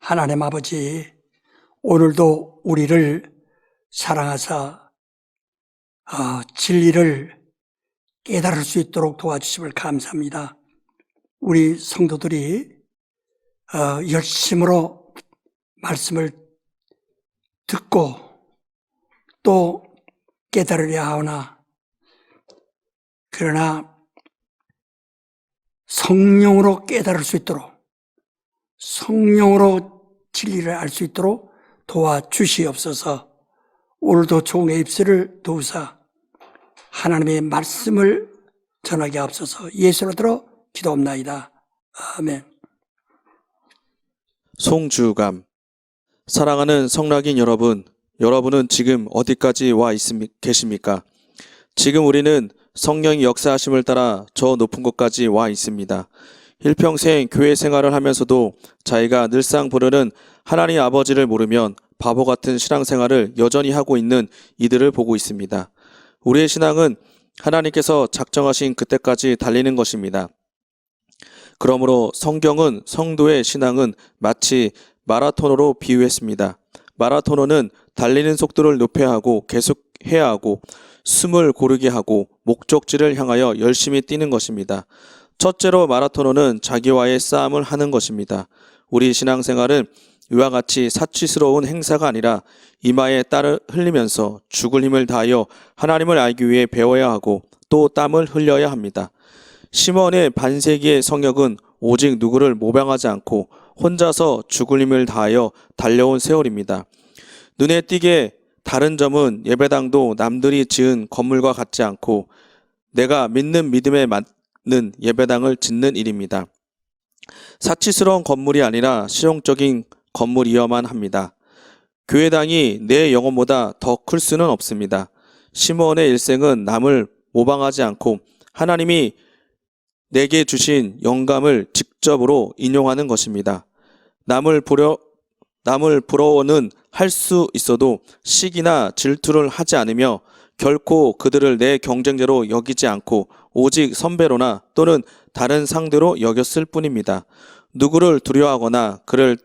하나님 아버지, 오늘도 우리를 사랑하사 진리를 깨달을 수 있도록 도와주심을 감사합니다. 우리 성도들이 열심으로 말씀을 듣고 또 깨달으려 하오나, 그러나 성령으로 깨달을 수 있도록, 성령으로 진리를 알 수 있도록 도와주시옵소서. 오늘도 종의 입술을 도우사 하나님의 말씀을 전하게 하옵소서. 예수로 들어 기도옵나이다. 아멘. 송주감. 사랑하는 성락인 여러분, 여러분은 지금 어디까지 와 계십니까? 지금 우리는 성령의 역사하심을 따라 저 높은 곳까지 와 있습니다. 일평생 교회 생활을 하면서도 자기가 늘상 부르는 하나님 아버지를 모르면 바보 같은 신앙생활을 여전히 하고 있는 이들을 보고 있습니다. 우리의 신앙은 하나님께서 작정하신 그때까지 달리는 것입니다. 그러므로 성경은 성도의 신앙은 마치 마라토너로 비유했습니다. 마라토너는 달리는 속도를 높여야 하고 계속해야 하고 숨을 고르게 하고 목적지를 향하여 열심히 뛰는 것입니다. 첫째로 마라토너는 자기와의 싸움을 하는 것입니다. 우리 신앙생활은 이와 같이 사치스러운 행사가 아니라 이마에 땀을 흘리면서 죽을 힘을 다하여 하나님을 알기 위해 배워야 하고 또 땀을 흘려야 합니다. 시몬의 반세기의 성역은 오직 누구를 모방하지 않고 혼자서 죽을 힘을 다하여 달려온 세월입니다. 눈에 띄게 다른 점은 예배당도 남들이 지은 건물과 같지 않고 내가 믿는 믿음에 맞는 예배당을 짓는 일입니다. 사치스러운 건물이 아니라 실용적인 건물이어야만 합니다. 교회당이 내 영혼보다 더 클 수는 없습니다. 시몬의 일생은 남을 모방하지 않고 하나님이 내게 주신 영감을 직접으로 인용하는 것입니다. 남을 부러워는 할 수 있어도 시기나 질투를 하지 않으며 결코 그들을 내 경쟁자로 여기지 않고 오직 선배로나 또는 다른 상대로 여겼을 뿐입니다. 누구를 두려워하거나 그를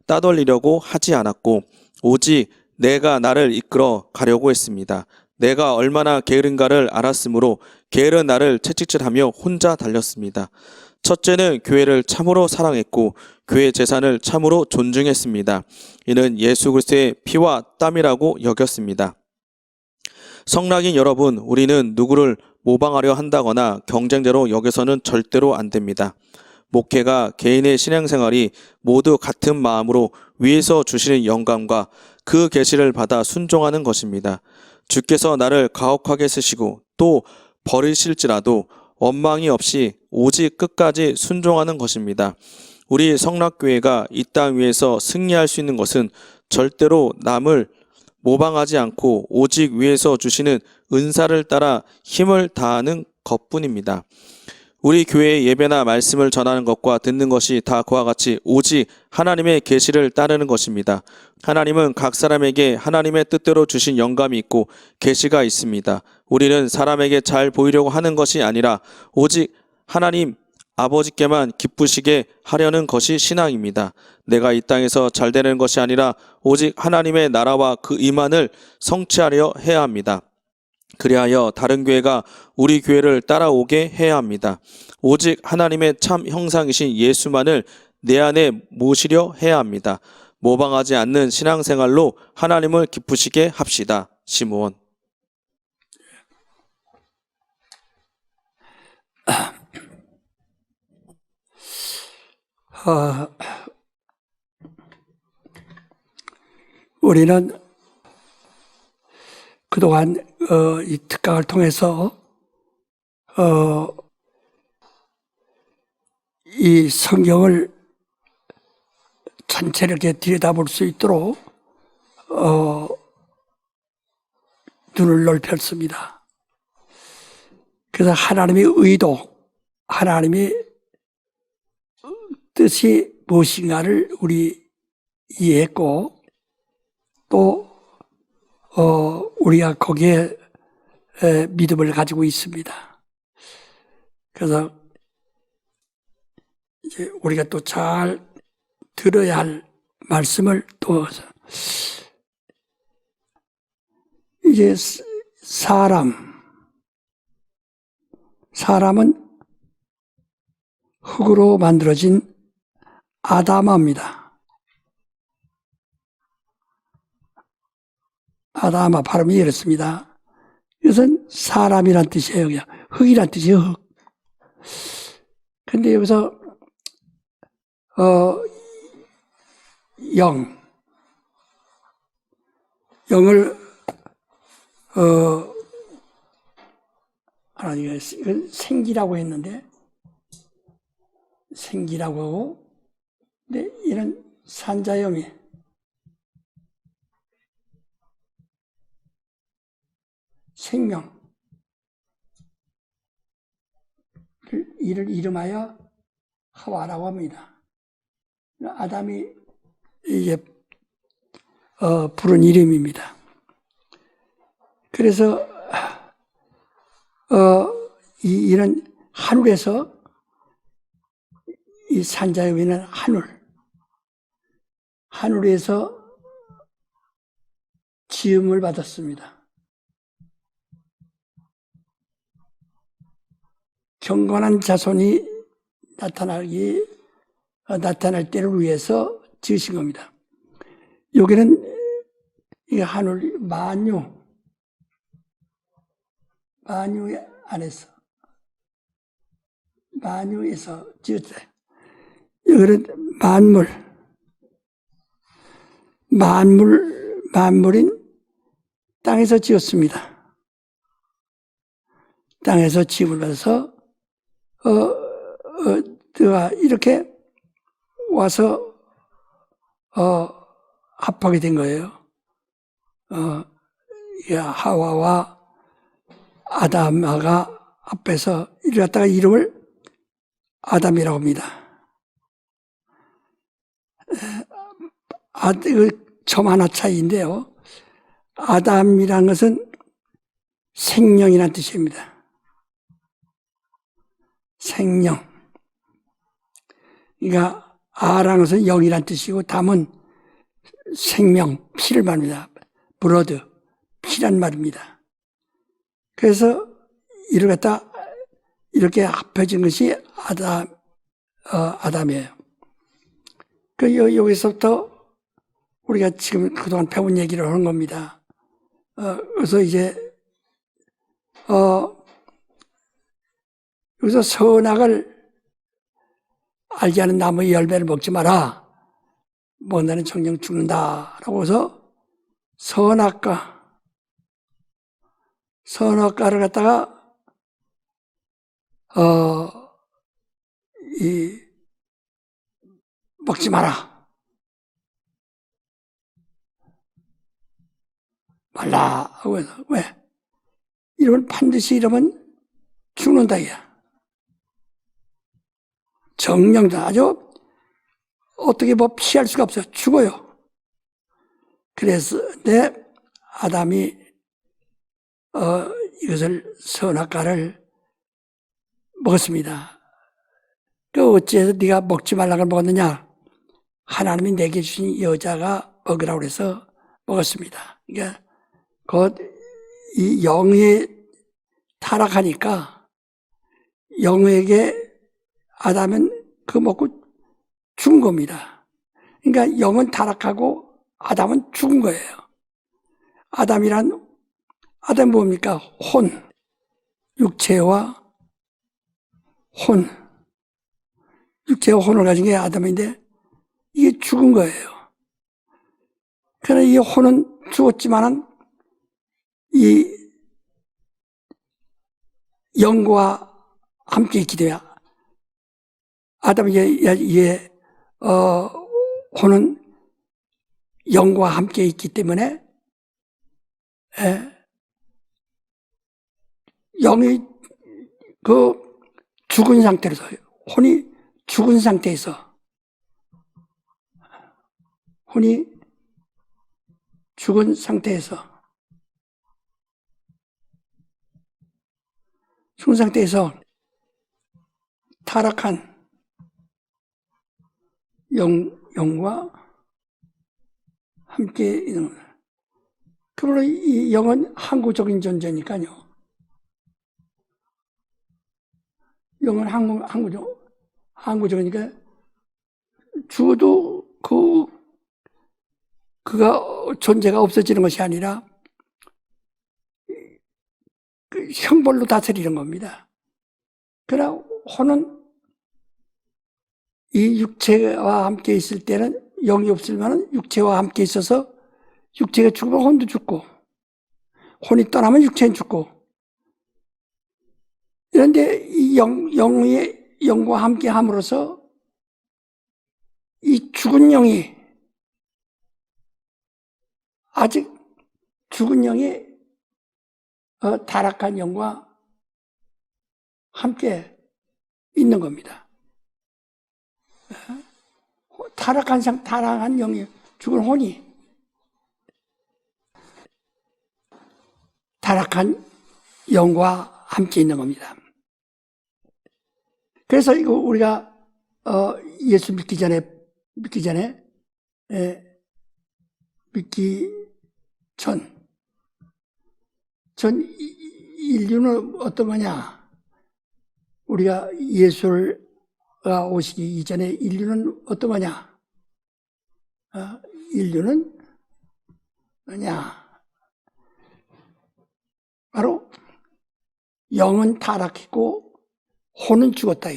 따돌리려고 하지 않았고 오직 내가 나를 이끌어 가려고 했습니다. 내가 얼마나 게으른가를 알았으므로 게으른 나를 채찍질하며 혼자 달렸습니다. 첫째는 교회를 참으로 사랑했고 교회 재산을 참으로 존중했습니다. 이는 예수 그리스도의 피와 땀이라고 여겼습니다. 성락인 여러분, 우리는 누구를 모방하려 한다거나 경쟁자로 여겨서는 절대로 안 됩니다. 목회가 개인의 신앙생활이 모두 같은 마음으로 위에서 주시는 영감과 그 계시를 받아 순종하는 것입니다. 주께서 나를 가혹하게 쓰시고 또 버리실지라도 원망이 없이 오직 끝까지 순종하는 것입니다. 우리 성락교회가 이 땅 위에서 승리할 수 있는 것은 절대로 남을 모방하지 않고 오직 위에서 주시는 은사를 따라 힘을 다하는 것뿐입니다. 우리 교회의 예배나 말씀을 전하는 것과 듣는 것이 다 그와 같이 오직 하나님의 계시를 따르는 것입니다. 하나님은 각 사람에게 하나님의 뜻대로 주신 영감이 있고 계시가 있습니다. 우리는 사람에게 잘 보이려고 하는 것이 아니라 오직 하나님 아버지께만 기쁘시게 하려는 것이 신앙입니다. 내가 이 땅에서 잘 되는 것이 아니라 오직 하나님의 나라와 그 임안을 성취하려 해야 합니다. 그리하여 다른 교회가 우리 교회를 따라오게 해야 합니다. 오직 하나님의 참 형상이신 예수만을 내 안에 모시려 해야 합니다. 모방하지 않는 신앙생활로 하나님을 기쁘시게 합시다. 시므온. 우리는 그동안 이 특강을 통해서 이 성경을 전체를 이렇게 들여다볼 수 있도록 눈을 넓혔습니다. 그래서 하나님의 의도, 하나님의 뜻이 무엇인가를 우리 이해했고 또 우리가 거기에 믿음을 가지고 있습니다. 그래서 이제 우리가 또 잘 들어야 할 말씀을 또 이제 사람은 흙으로 만들어진 아다마입니다. 아다마 발음이 이렇습니다. 이것은 사람이란 뜻이에요. 그냥 흙이란 뜻이에요. 흙. 근데 여기서 영을 하나님이 이건 생기라고 했는데 생기라고 하고, 근데 이런 산자영이 생명 이를 이름하여 하와라고 합니다. 아담이 이게 부른 이름입니다. 그래서 이런 하늘에서 이 산자위는 하늘에서 지음을 받았습니다. 경건한 자손이 나타날 때를 위해서 지으신 겁니다. 여기는 이 하늘 만유 안에서 만유에서 지었어요. 여기는 만물인 땅에서 지었습니다. 땅에서 지음을 받아서 이렇게 와서 합하게 된 거예요. 하와와 아담아가 앞에서 이를 갖다가 이름을 아담이라고 합니다. 점 하나 차이인데요. 아담이라는 것은 생명이라는 뜻입니다. 생명. 그러니까 아라는 것은 영이라는 뜻이고 담은 생명, 피를 말합니다. 브러드, 피란 말입니다. 그래서 이를 갖다 이렇게 합해진 것이 아담이에요. 여기서부터 우리가 지금 그동안 배운 얘기를 하는 겁니다. 그래서 이제 여기서 선악을 알게 하는 나무의 열매를 먹지 마라. 먹는 정령 죽는다라고 해서 선악과를 갖다가 먹지 마라. 말라 하고 해서 왜? 이러면 반드시 이러면 죽는다 이야. 정령다. 아주 어떻게 피할 수가 없어요. 죽어요. 그래서 아담이 이것을 선악과를 먹었습니다. 어찌해서 네가 먹지 말라고 먹었느냐? 하나님이 내게 주신 여자가 먹으라고 해서 먹었습니다. 그러니까 이 영이 타락하니까 영에게 아담은 그거 먹고 죽은 겁니다. 그러니까 영은 타락하고 아담은 죽은 거예요. 아담 뭡니까? 육체와 혼을 가진 게 아담인데 이게 죽은 거예요. 그러나 이 혼은 죽었지만은 이 영과 함께 있기 때문에 아담의 혼은 영과 함께 있기 때문에 영이 죽은 상태에서 혼이 죽은 상태에서 타락한 영과 함께 있는 겁니다. 그러므로 이 영은 항구적인 존재니까요. 영은 항구적이니까 죽어도 그가 존재가 없어지는 것이 아니라 그 형벌로 다스리는 겁니다. 그러나 혼은 이 육체와 함께 있을 때는 영이 없으면 육체와 함께 있어서 육체가 죽으면 혼도 죽고 혼이 떠나면 육체는 죽고 그런데 이 영과 함께 함으로써 이 죽은 영이 아직 죽은 영이 타락한 영과 함께 있는 겁니다. 타락한 영이 죽은 혼이 타락한 영과 함께 있는 겁니다. 그래서 이거 우리가 예수 믿기 전 인류는 어떤 거냐? 우리가 예수가 오시기 이전에 인류는 어떤 거냐? 인류는 뭐냐? 바로 영은 타락했고 혼은 죽었다.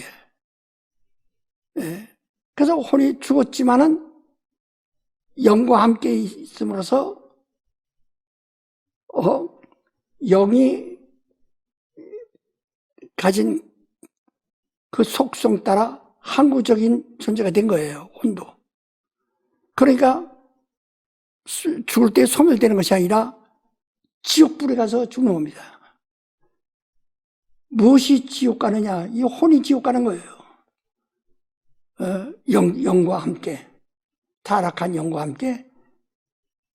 그래서 혼이 죽었지만은 영과 함께 있음으로써 영이 가진 그 속성 따라 항구적인 존재가 된 거예요. 혼도. 그러니까 죽을 때 소멸되는 것이 아니라 지옥불에 가서 죽는 겁니다. 무엇이 지옥 가느냐? 이 혼이 지옥 가는 거예요. 영과 함께, 타락한 영과 함께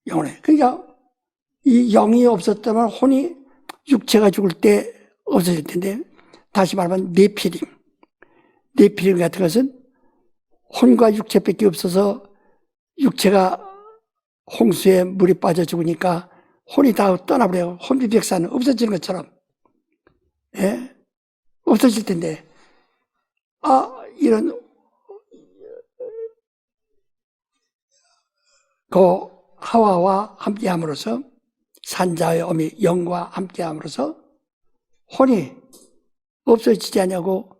영원해. 그러니까 이 영이 없었다면 혼이 육체가 죽을 때 없어질 텐데, 다시 말하면 네피림 같은 것은 혼과 육체밖에 없어서 육체가 홍수에 물이 빠져 죽으니까 혼이 다 떠나버려요. 혼비백산 없어지는 것처럼. 예? 없어질 텐데, 이런, 하와와 함께 함으로써, 산자의 어미 영과 함께 함으로써, 혼이 없어지지 않냐고,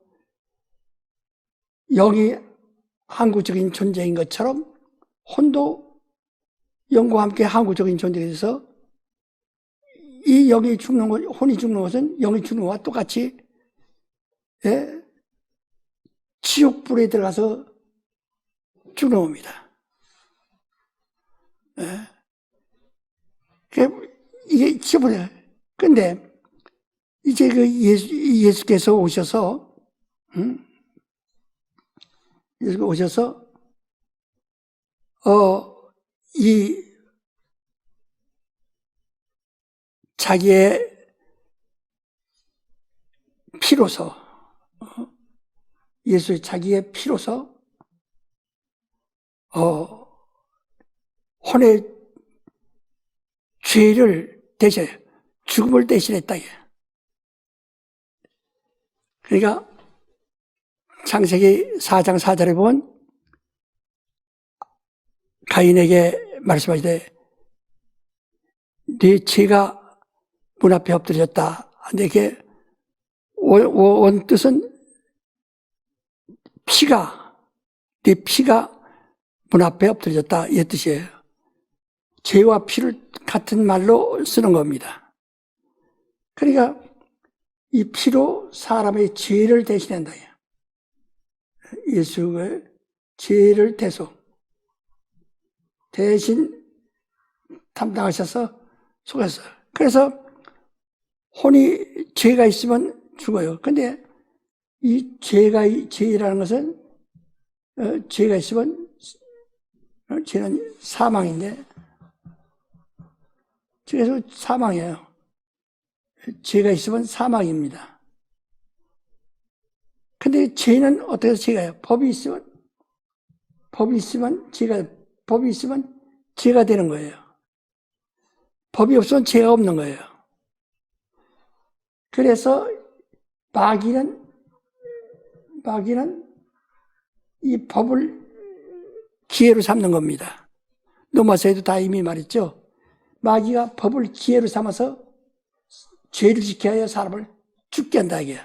영이 항구적인 존재인 것처럼, 혼도 영과 함께 항구적인 존재가 돼서, 이 영이 죽는 것, 혼이 죽는 것은 영이 죽는 것과 똑같이 지옥불에 들어가서 죽는 겁니다. 이게 지옥불이에요. 근데 이제 그 예수께서 오셔서 예수가 오셔서 이 자기의 피로서 예수의 자기의 피로서 혼의 죄를 죽음을 대신했다. 그러니까 창세기 4장 4절에 보면 가인에게 말씀하시되 네 죄가 문 앞에 엎드려졌다. 내게 원뜻은 네 피가 문 앞에 엎드려졌다. 이 뜻이에요. 죄와 피를 같은 말로 쓰는 겁니다. 그러니까 이 피로 사람의 죄를 대신한다. 예수의 죄를 대신 담당하셔서 속았어요. 그래서 혼이 죄가 있으면 죽어요. 근데 이 죄라는 것은 죄가 있으면 죄는 사망인데 그래서 사망이에요. 죄가 있으면 사망입니다. 근데 죄는 어떻게 해서 죄가요? 법이 있으면 죄가 되는 거예요. 법이 없으면 죄가 없는 거예요. 그래서 마귀는 이 법을 기회로 삼는 겁니다. 로마서에도 다 이미 말했죠. 마귀가 법을 기회로 삼아서 죄를 지켜야 하여 사람을 죽게 한다 이게.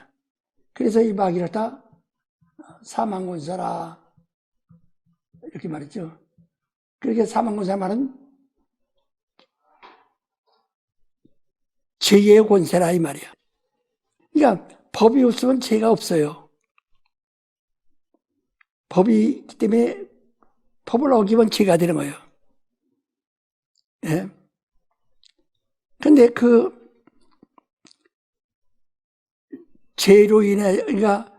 그래서 이 마귀를 다 사망권세라 이렇게 말했죠. 그렇게 사망권세 말은 죄의 권세라 이 말이야. 그러니까 법이 없으면 죄가 없어요. 법이 있기 때문에 법을 어기면 죄가 되는 거예요. 예. 근데 그 죄로 인해, 그러니까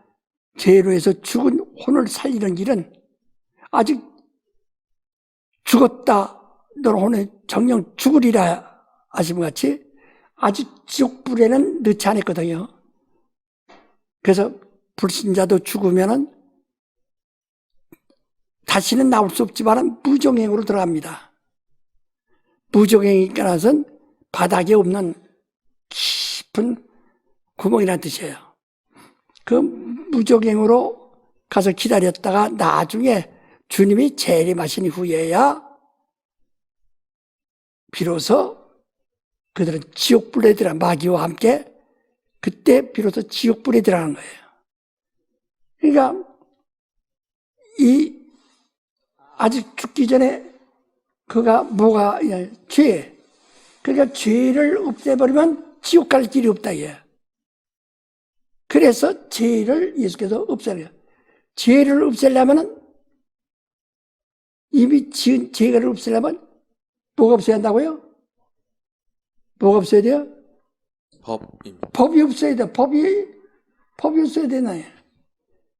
죄로 해서 죽은 혼을 살리는 길은 아직 죽었다. 너는 혼에 정령 죽으리라 하심과 같이 아직 지옥불에는 넣지 않았거든요. 그래서 불신자도 죽으면은 다시는 나올 수 없지만 무정행으로 들어갑니다. 무정행이니까 나선 바닥에 없는 깊은 구멍이라는 뜻이에요. 그 무정행으로 가서 기다렸다가 나중에 주님이 재림하신 후에야 비로소 그들은 지옥불에 들어가 마귀와 함께 그때 비로소 지옥불에 들어가는 거예요. 그러니까 이 아직 죽기 전에 그가 뭐가 죄. 그러니까 죄를 없애버리면 지옥 갈 길이 없다 이게. 그래서 죄를 예수께서 없애요. 죄를 없애려면은 이미 지은 죄를 없애려면 뭐가 없어야 한다고요? 뭐가 없어야 돼요? 법입니다. 법이 없어야 돼. 법이 없어야 되나요?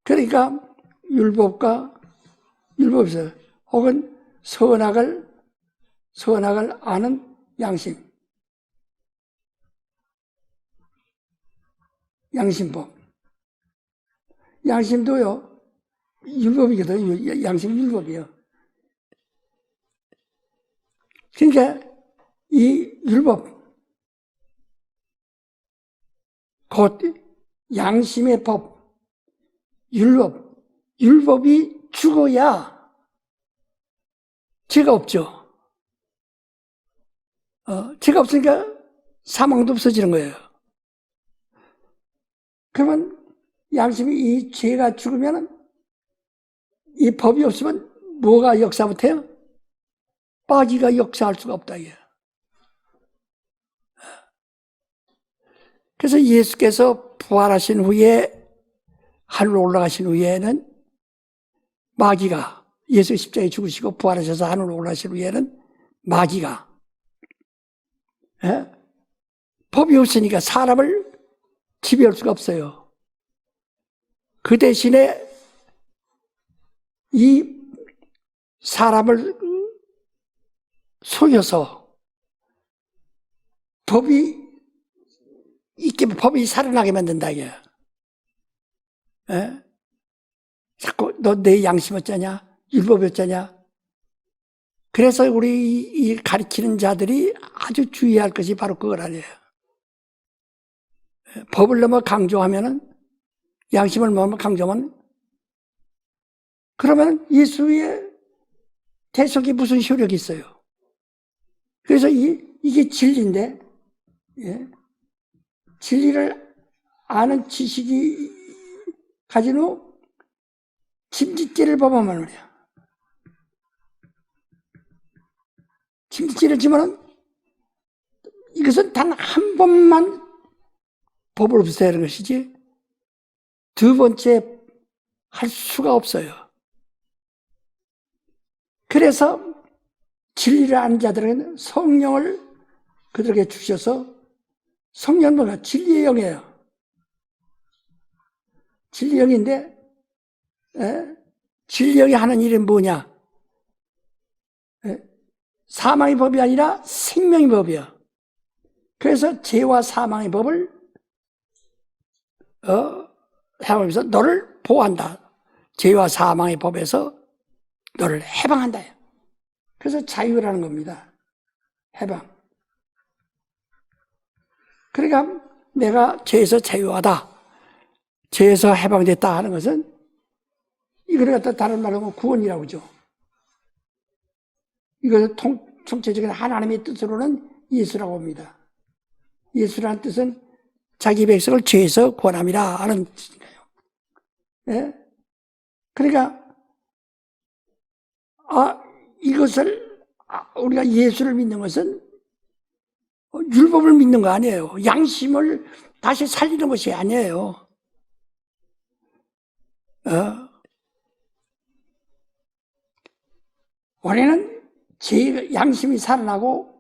그러니까 율법이 없어요. 혹은 선악을 아는 양심. 양심법. 양심도요, 율법이거든요. 양심 율법이요. 그러니까 이 율법, 곧 양심의 법, 율법이 죽어야 죄가 없죠. 죄가 없으니까 사망도 없어지는 거예요. 그러면 양심이 이 죄가 죽으면 이 법이 없으면 뭐가 역사 못해요? 마귀가 역사할 수가 없다 이게. 그래서 예수께서 부활하신 후에 하늘로 올라가신 후에는 마귀가 예수 십자가에 죽으시고 부활하셔서 하늘로 올라가신 후에는 마귀가 법이 없으니까 사람을 지배할 수가 없어요. 그 대신에 이 사람을 속여서 법이 살아나게 만든다 이게. 자꾸 너 내 양심 어쩌냐? 율법이 어쩌냐? 그래서 우리 이 가르치는 자들이 아주 주의할 것이 바로 그걸 아니에요. 법을 너무 강조하면은, 양심을 너무 강조하면, 그러면 예수의 대속이 무슨 효력이 있어요? 그래서 이게 진리인데, 진리를 아는 지식이 가진 후 침짓죄를 범하면 말이야. 침짓죄를 지면은 이것은 단 한 번만 법을 없애야 하는 것이지 두 번째 할 수가 없어요. 그래서 진리를 아는 자들에게는 성령을 그들에게 주셔서 성령은 뭐가 진리의 영이에요. 진리의 영인데 진리의 영이 하는 일은 뭐냐? 사망의 법이 아니라 생명의 법이야. 그래서 죄와 사망의 법을 해방하면서 너를 보호한다. 죄와 사망의 법에서 너를 해방한다. 그래서 자유라는 겁니다. 해방. 그러니까 내가 죄에서 자유하다, 죄에서 해방됐다 하는 것은 이걸 갖다 다른 말로 하면 구원이라고 하죠. 이것을 총체적인 하나님의 뜻으로는 예수라고 합니다. 예수라는 뜻은 자기 백성을 죄에서 구원함이라 하는 뜻이니까요. 예? 그러니까 이것을 우리가 예수를 믿는 것은 율법을 믿는 거 아니에요. 양심을 다시 살리는 것이 아니에요. 원래는 제 양심이 살아나고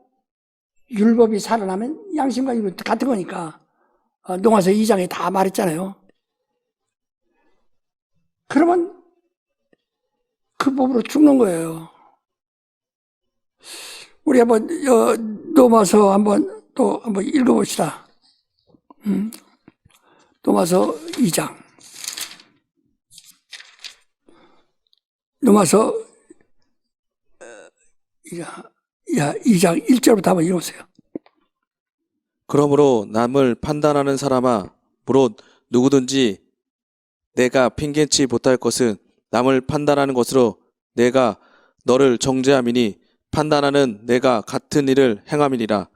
율법이 살아나면 양심과 율법 같은 거니까 농아서 2장에 다 말했잖아요. 그러면 그 법으로 죽는 거예요. 우리 한번 로마서 한번 읽어봅시다. 로마서 2장. 로마서 2장 1절부터 한번 읽어보세요. 그러므로 남을 판단하는 사람아, 무릇 누구든지 내가 핑계치 못할 것은 남을 판단하는 것으로 내가 너를 정죄함이니 판단하는 내가 같은 일을 행함이니라.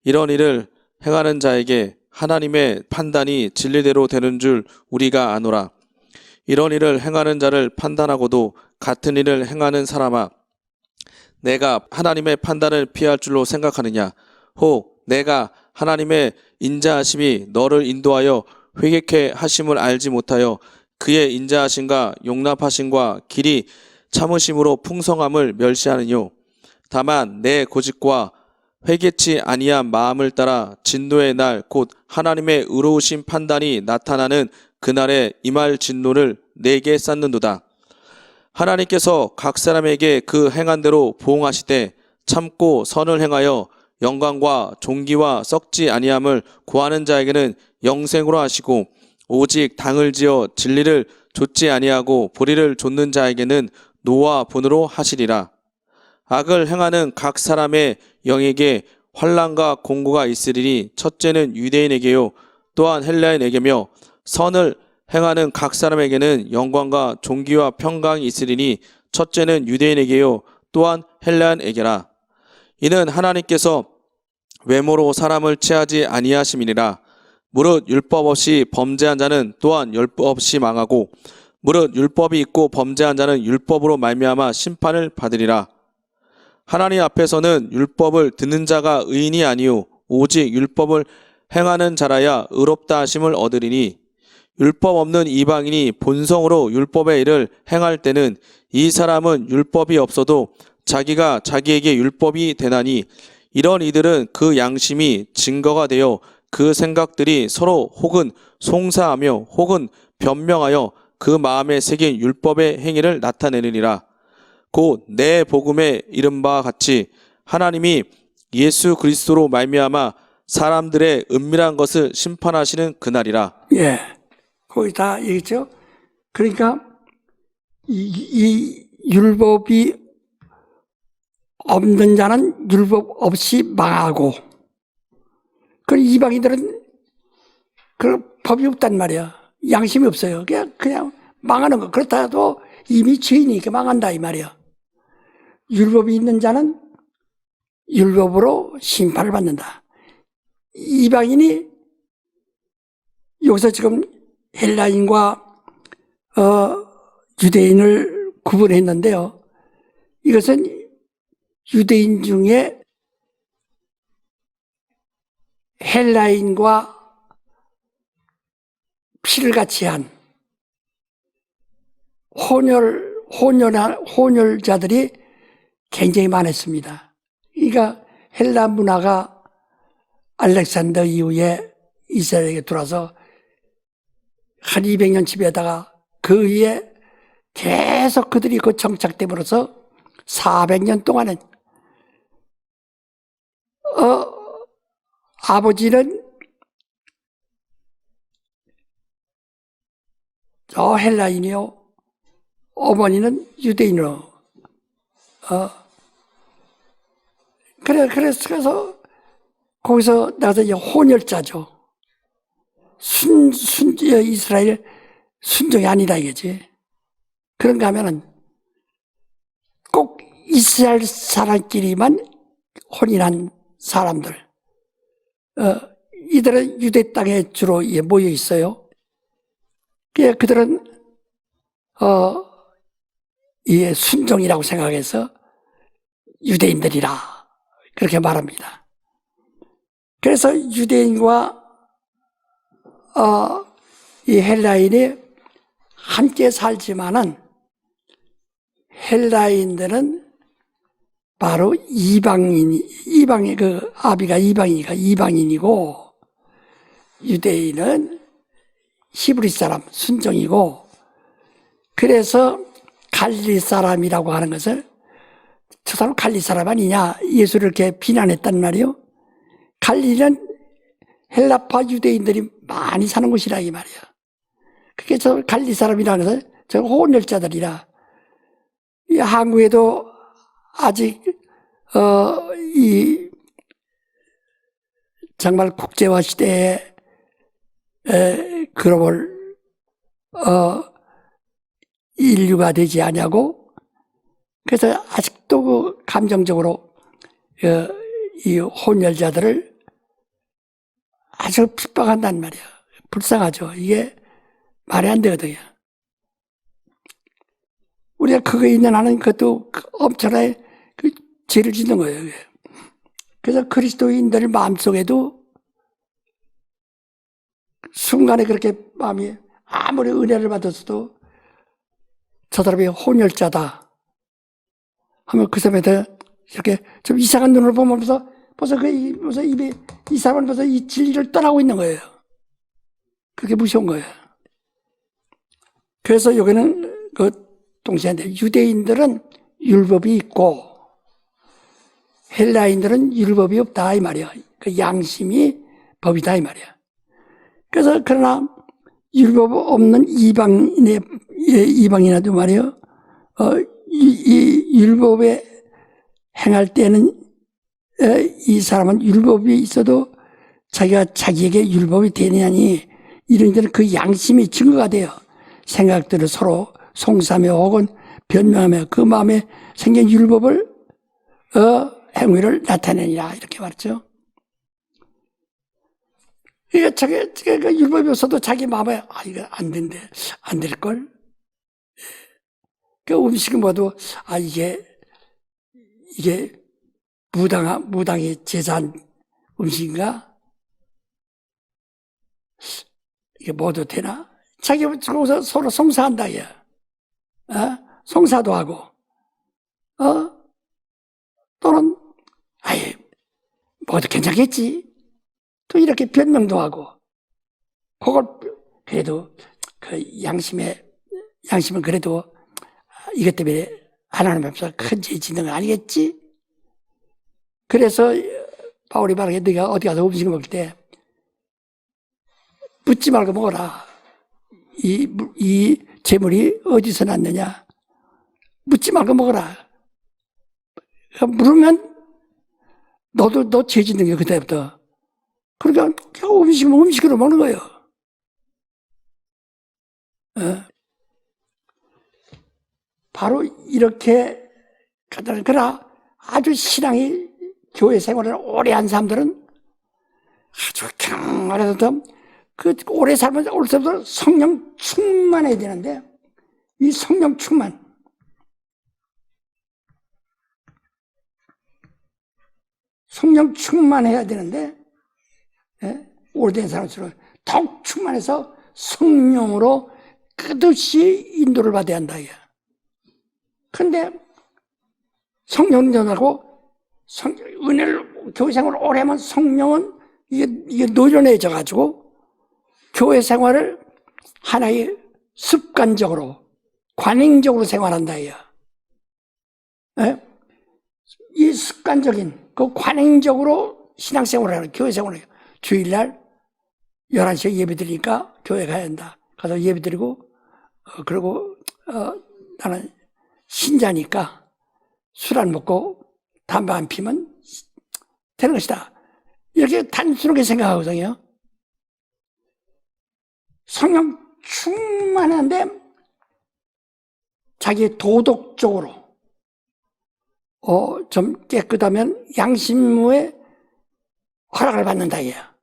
이런 일을 행하는 자에게 하나님의 판단이 진리대로 되는 줄 우리가 아노라. 이런 일을 행하는 자를 판단하고도 같은 일을 행하는 사람아, 내가 하나님의 판단을 피할 줄로 생각하느냐? 혹 내가 하나님의 인자하심이 너를 인도하여 회개케 하심을 알지 못하여 그의 인자하심과 용납하심과 길이 참으심으로 풍성함을 멸시하느뇨. 다만 내 고집과 회개치 아니한 마음을 따라 진노의 날 곧 하나님의 의로우신 판단이 나타나는 그날에 임할 진노를 내게 쌓는도다. 하나님께서 각 사람에게 그 행한 대로 보응하시되 참고 선을 행하여 영광과 존귀와 썩지 아니함을 구하는 자에게는 영생으로 하시고 오직 당을 지어 진리를 좇지 아니하고 불의를 좇는 자에게는 노와 분으로 하시리라. 악을 행하는 각 사람의 영에게 환난과 공고가 있으리니 첫째는 유대인에게요 또한 헬라인에게며 선을 행하는 각 사람에게는 영광과 존귀와 평강이 있으리니 첫째는 유대인에게요 또한 헬라인에게라. 이는 하나님께서 외모로 사람을 취하지 아니하심이니라. 무릇 율법 없이 범죄한 자는 또한 율법 없이 망하고 무릇 율법이 있고 범죄한 자는 율법으로 말미암아 심판을 받으리라. 하나님 앞에서는 율법을 듣는 자가 의인이 아니요 오직 율법을 행하는 자라야 의롭다 하심을 얻으리니 율법 없는 이방인이 본성으로 율법의 일을 행할 때는 이 사람은 율법이 없어도 자기가 자기에게 율법이 되나니 이런 이들은 그 양심이 증거가 되어 그 생각들이 서로 혹은 송사하며 혹은 변명하여 그 마음에 새긴 율법의 행위를 나타내느니라. 곧 내 복음에 이른 바와 같이 하나님이 예수 그리스도로 말미암아 사람들의 은밀한 것을 심판하시는 그날이라. 예, 거기 다 얘기했죠. 그러니까 이 율법이 없는 자는 율법 없이 망하고, 그 이방인들은 그 법이 없단 말이야. 양심이 없어요. 그냥 망하는 거. 그렇다도 이미 죄인이니까 망한다 이 말이야. 율법이 있는 자는 율법으로 심판을 받는다. 이방인이 여기서 지금 헬라인과 유대인을 구분했는데요. 이것은 유대인 중에 헬라인과 피를 같이 한 혼혈자들이 굉장히 많았습니다. 그러니까 헬라 문화가 알렉산더 이후에 이스라엘에게 들어와서 한 200년 지배하다가 그 위에 계속 그들이 그 정착됨으로써 400년 동안은 아버지는 헬라인이요, 어머니는 유대인으로 그래서 거기서 나서 이제 혼혈자죠. 이스라엘 순종이 아니다 이거지. 그런가 하면은 꼭 이스라엘 사람끼리만 혼인한 사람들, 이들은 유대 땅에 주로 모여 있어요. 그들은 이 순종이라고 생각해서 유대인들이라 그렇게 말합니다. 그래서 유대인과 이 헬라인이 함께 살지만은 헬라인들은 바로 이방인 그 아비가 이방이니까 이방인이고 유대인은 히브리 사람 순종이고 그래서 갈릴리 사람이라고 하는 것을 저 사람 갈릴리 사람 아니냐 예수를 이렇게 비난했단 말이요. 갈릴리는 헬라파 유대인들이 많이 사는 곳이라 이 말이야. 그게 저 갈릴리 사람이라는 것은 저 혼혈자들이라. 이 한국에도 아직 이 정말 국제화 시대에 글로벌 인류가 되지 않냐고. 그래서 아직도 그 감정적으로 이 혼혈자들을 아주 핍박한단 말이야. 불쌍하죠. 이게 말이 안 되거든요. 우리가 그거에 있는 한은 그것도 엄청나게 그 죄를 짓는 거예요. 그래서 그리스도인들 마음속에도 순간에 그렇게 마음이 아무리 은혜를 받았어도 저 사람이 혼혈자다 하면 그 사람한테 이렇게 좀 이상한 눈으로 보면서 벌써 벌써 입에 이 사람은 벌써 이 진리를 떠나고 있는 거예요. 그게 무서운 거예요. 그래서 여기는 그 동시에 유대인들은 율법이 있고 헬라인들은 율법이 없다 이 말이야. 그 양심이 법이다 이 말이야. 그래서 그러나 율법 없는 이방인이라도 말이요. 이 율법에 행할 때는 이 사람은 율법이 있어도 자기가 자기에게 율법이 되느냐니 이런 데는 그 양심이 증거가 돼요. 생각들을 서로 송사하며 혹은 변명하며 그 마음에 생긴 율법을 행위를 나타내니라 이렇게 말했죠. 이게 그 율법이 없어도 자기 마음에 이거 안 된대 안 될 걸. 그 음식을 먹어도 이게 무당이 제사한 음식인가? 이게 먹어도 되나? 자기 거기서 서로 송사한다, 야. 송사도 하고, 또는, 먹어도 괜찮겠지? 또 이렇게 변명도 하고, 그걸, 그래도, 그 양심은 그래도, 이것 때문에 하나님 앞에서 큰 죄 짓는 건 아니겠지? 그래서, 바울이 말하기에 네가 어디 가서 음식을 먹을 때, 묻지 말고 먹어라. 이 재물이 어디서 났느냐? 묻지 말고 먹어라. 물으면 너 죄 짓는 게 그때부터. 그러니까 음식으로 먹는 거예요. 바로 이렇게 그러나 아주 신앙이 교회 생활을 오래 한 사람들은 아주 경건해서 그 오래 살면 올때부터 성령 충만해야 되는데 이 성령 충만해야 되는데 오래된 사람처럼 더욱 충만해서 성령으로 끝없이 인도를 받아야 한다. 그런데 성령은 전하고 은혜를 교회 생활을 오래 하면 성령은 이게 노련해져 가지고 교회 생활을 하나의 습관적으로 관행적으로 생활한다. 이 습관적인 그 관행적으로 신앙생활을 하는 교회 생활을 해요. 주일날 11시에 예배 드리니까 교회 가야 한다. 가서 예배 드리고 그리고 나는 신자니까 술 안 먹고 담배 안 피면 되는 것이다. 이렇게 단순하게 생각하거든요. 성령 충만한데 자기 도덕적으로 좀 깨끗하면 양심의 허락을 받는다 이야.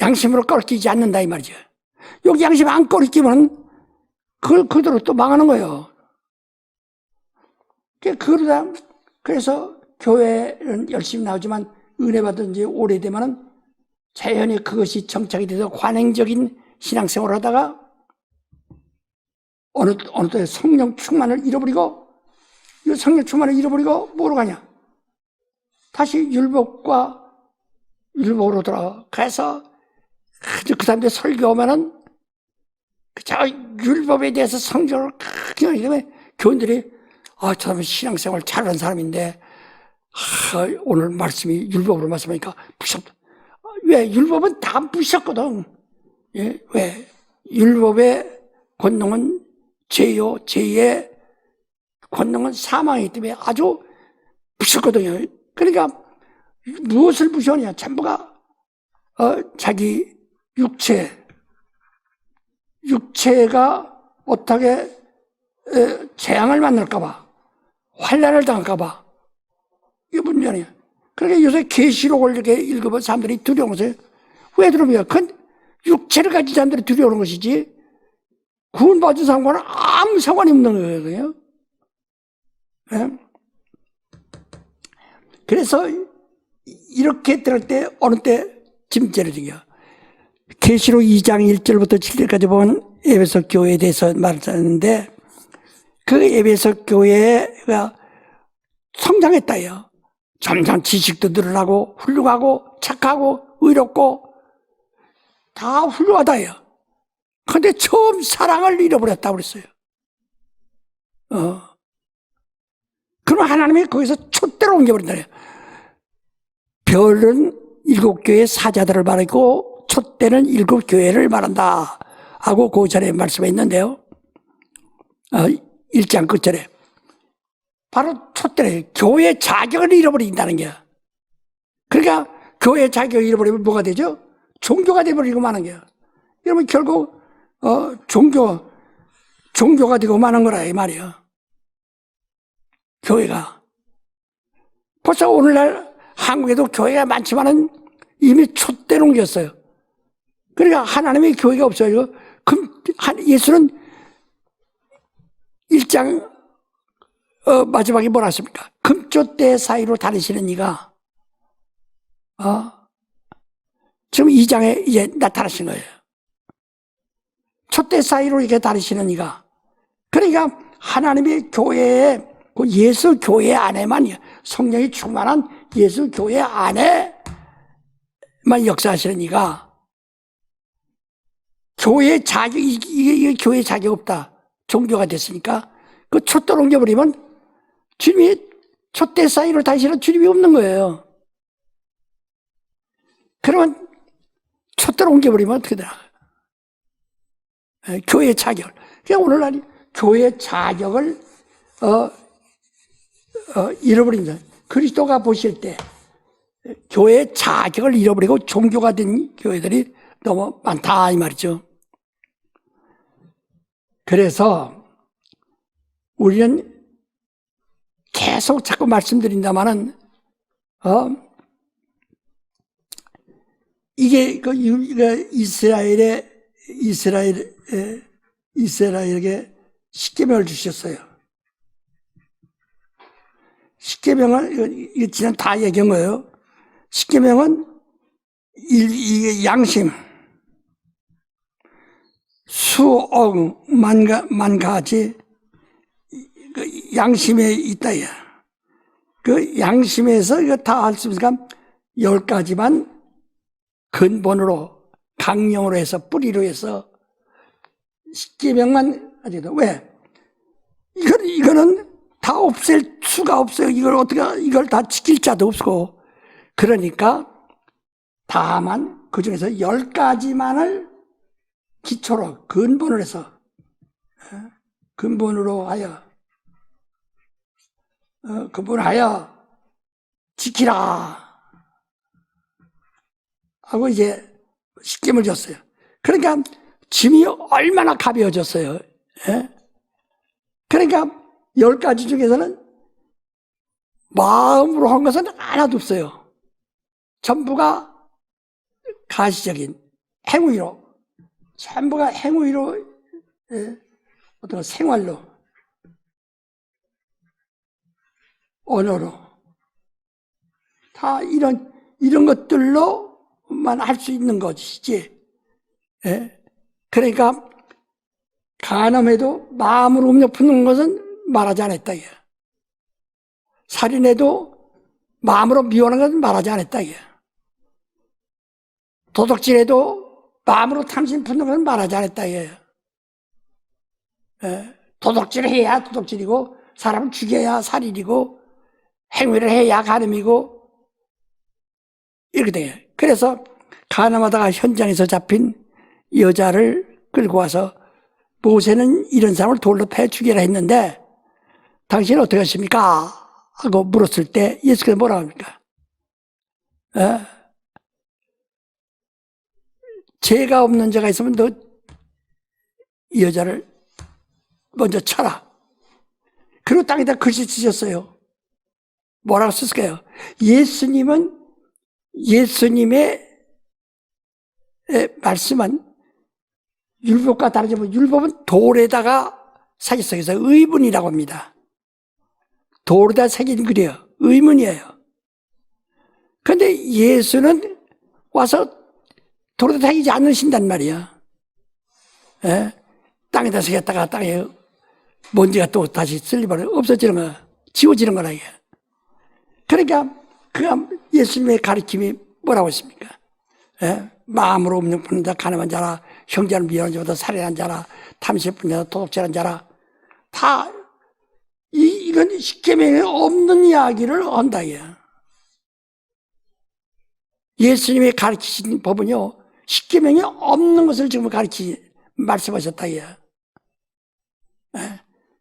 양심으로 꺾이지 않는다 이 말이죠. 여기 양심 안 꺾이면 그걸 그대로 또 망하는 거예요. 그래서 교회는 열심히 나오지만 은혜 받은 지 오래되면은 자연히 그것이 정착이 돼서 관행적인 신앙생활을 하다가 어느 때 성령 충만을 잃어버리고, 이 성령 충만을 잃어버리고 뭐로 가냐? 다시 율법으로 돌아가. 그래서 그 사람들 설교하면은 저 율법에 대해서 성경을 그냥 이러면 교인들이 저 사람은 신앙생활 잘하는 사람인데 오늘 말씀이 율법으로 말씀하니까 부셨다. 왜? 율법은 다 부셨거든. 예? 왜? 율법의 권능은 죄요, 죄의 권능은 사망이기 때문에 아주 부셨거든요. 그러니까 무엇을 부셨냐? 전부가 자기 육체가 어떻게 재앙을 만날까봐, 환난을 당할까봐 이게 문제아니에요. 그러니까 요새 계시록을 이렇게 읽으면 사람들이 두려운 거예요. 왜 두려워요? 그건 육체를 가진 사람들이 두려운 것이지 구원받은 사람과는 아무 상관이 없는 거예요. 네? 그래서 이렇게 들을 때 어느 때 짐째를 지겨. 계시록 2장 1절부터 7절까지 보면 에베소 교회에 대해서 말하는데 그 에베소 교회가 성장했다요. 점점 지식도 늘어나고 훌륭하고 착하고 의롭고 다 훌륭하다요. 그런데 처음 사랑을 잃어버렸다고 그랬어요. 그럼 하나님이 거기서 촛대로 옮겨버린다. 별은 7교회 사자들을 말하고 촛대는 7교회를 말한다 하고 그 전에 말씀해 있는데요. 1장 끝절에 바로 촛대래. 교회 자격을 잃어버린다는 거야. 그러니까 교회 자격을 잃어버리면 뭐가 되죠? 종교가 돼버리고 마는 거야. 이러면 결국 종교가 되고 마는 거라 이 말이야. 교회가 벌써 오늘날 한국에도 교회가 많지만은 이미 촛대로 옮겼어요. 그러니까 하나님의 교회가 없어요. 그럼 예수는 1장 마지막에 뭐라 했습니까? 금촛대 사이로 다니시는 이가 지금 2장에 이제 나타나신 거예요. 촛대 사이로 이렇게 다니시는 이가. 그러니까 하나님의 교회에 그 예수 교회 안에만 성령이 충만한 예수 교회 안에만 역사하시는 이가 교회 자격 이게 교회 자격 없다. 종교가 됐으니까 그 촛대로 옮겨버리면 주님이 촛대 사이로 다니시는 주님이 없는 거예요. 그러면 촛대로 옮겨버리면 어떻게 되나? 교회 자격을. 그냥 오늘날 교회 자격을 잃어버린다. 그리스도가 보실 때 교회 자격을 잃어버리고 종교가 된 교회들이 너무 많다 이 말이죠. 그래서 우리는 계속 자꾸 말씀드린다마는 이게 이스라엘에게 십계명을 주셨어요. 십계명을 이게 지난 다 얘기한 거예요. 십계명은 이게 양심, 수억 만 가지 그 양심에 있다야. 그 양심에서 이거 다 할 수 있으니까 10가지만 근본으로 강령으로 해서 뿌리로 해서 십계명만 하지도 왜? 이거는 다 없앨 수가 없어요. 이걸 다 지킬 자도 없고. 그러니까 다만 그 중에서 10가지만을 기초로 근본으로 해서 근본으로 하여 지키라 하고 이제 십계명을 줬어요. 그러니까 짐이 얼마나 가벼워졌어요. 예? 그러니까 10가지 중에서는 마음으로 한 것은 하나도 없어요. 전부가 가시적인 행위로, 전부가 행위로, 예? 어떤 생활로, 언어로 다 이런 것들로만 할 수 있는 것이지. 예? 그러니까 간음해도 마음으로 음욕 품는 것은 말하지 않았다. 살인해도 마음으로 미워하는 것은 말하지 않았다. 도둑질해도 마음으로 탐심 품는 것은 말하지 않았다. 도둑질을 해야 도둑질이고 사람을 죽여야 살인이고 행위를 해야 간음이고 이렇게 돼요. 그래서 간음하다가 현장에서 잡힌 여자를 끌고 와서 모세는 이런 사람을 돌로 패 죽이라 했는데 당신은 어떻게 하십니까? 하고 물었을 때 예수께서 뭐라고 합니까? 죄가 없는 자가 있으면 너 이 여자를 먼저 쳐라. 그리고 땅에다 글씨 쓰셨어요. 뭐라고 썼을까요? 예수님의 말씀은 율법과 다르지 뭐 율법은 돌에다가 새겼어요. 그래서 의문이라고 합니다. 돌에다 새긴 글이에요. 의문이에요. 그런데 예수는 와서 돌에다 새기지 않으신단 말이야. 땅에다 새겼다가 땅에 먼지가 또 다시 쓸리버려 없어지는 거야. 지워지는 거라 이게. 그러니까 그 예수님의 가르침이 뭐라고 했습니까? 마음으로 음욕 품는 자, 가늠한 자라, 형제를 미워하는 자보다 살인한 자라, 탐심 품는 자라, 도둑질한 자라, 다 이건 십계명에 없는 이야기를 한다 이야. 예수님이 가르치신 법은요, 십계명에 없는 것을 지금 말씀하셨다 이야.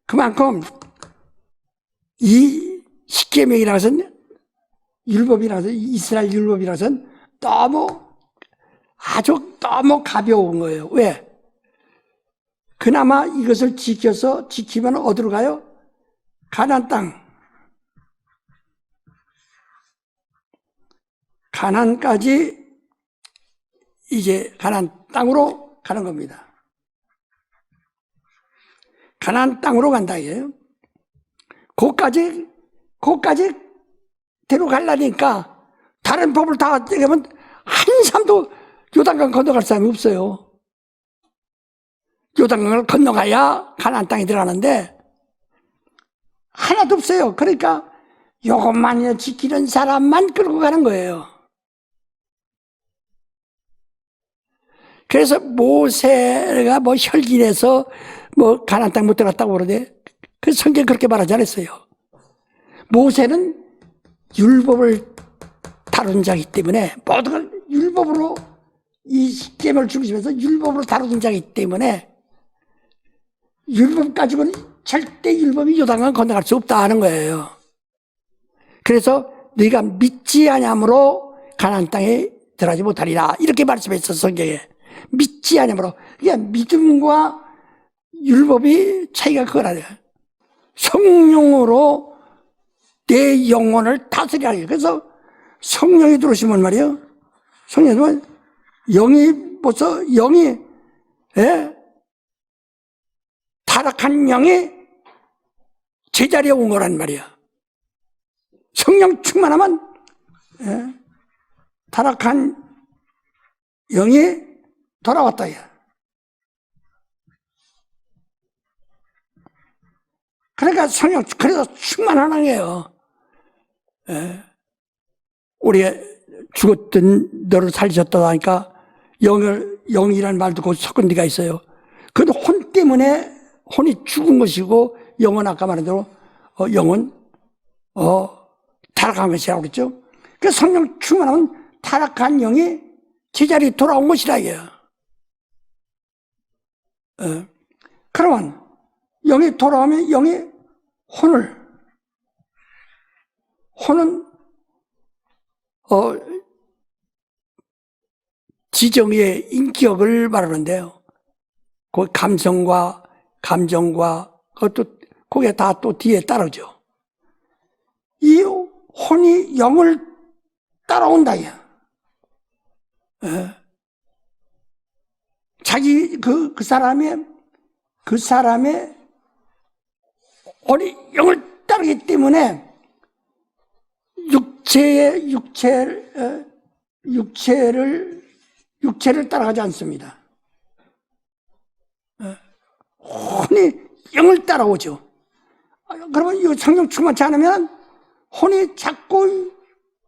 그만큼 이 십계명이라는 것은 율법이라서 이스라엘 율법이라서는 너무 가벼운 거예요. 왜? 그나마 이것을 지키면 어디로 가요? 가나안 땅. 가나안까지 이제 가나안 땅으로 가는 겁니다. 가나안 땅으로 간다 이에요. 거기까지 데려가려니까 다른 법을 다 떼면 한 사람도 요단강 건너갈 사람이 없어요. 요단강을 건너가야 가나안 땅에 들어가는데 하나도 없어요. 그러니까 요것만 지키는 사람만 끌고 가는 거예요. 그래서 모세가 뭐 혈기내서 뭐 가나안 땅 못 들어갔다고 그러는데 그 성경 그렇게 말하지 않았어요. 모세는 율법을 다룬 자이기 때문에 모든 걸 율법으로 이 십계명을 중심해서 율법으로 다룬 자이기 때문에 율법 가지고는 절대 율법이 요단강 건너갈 수 없다 하는 거예요. 그래서 너희가 믿지 아니함으로 가나안 땅에 들어가지 못하리라 이렇게 말씀했어 성경에. 믿지 아니함으로. 그러니까 믿음과 율법이 차이가 그거라요. 성령으로 내 영혼을 다스리라. 그래서 성령이 들어오시면 말이에요. 성령이 들어오면 영이 타락한 영이 제자리에 온 거란 말이야. 성령 충만하면 타락한 영이 돌아왔다. 그러니까 그래서 충만한 영이에요. 우리가 죽었던 너를 살리셨다 하니까 영이라는 말도 곧 섞은 데가 있어요. 그런데 혼 때문에 혼이 죽은 것이고 영은 아까 말한 대로 영은 타락한 것이라고 그랬죠. 그 성령 충만하면 타락한 영이 제자리에 돌아온 것이라 이게요. 그러면 영이 돌아오면 영이 혼은 지정의 인격을 말하는데요. 그 감성과 감정과 그것도 그게 다 또 뒤에 따르죠. 이 혼이 영을 따라온다. 자기 그 사람의 혼이 영을 따르기 때문에 육체를 따라가지 않습니다. 혼이 영을 따라오죠. 그러면 이 성령 충만치 않으면 혼이 자꾸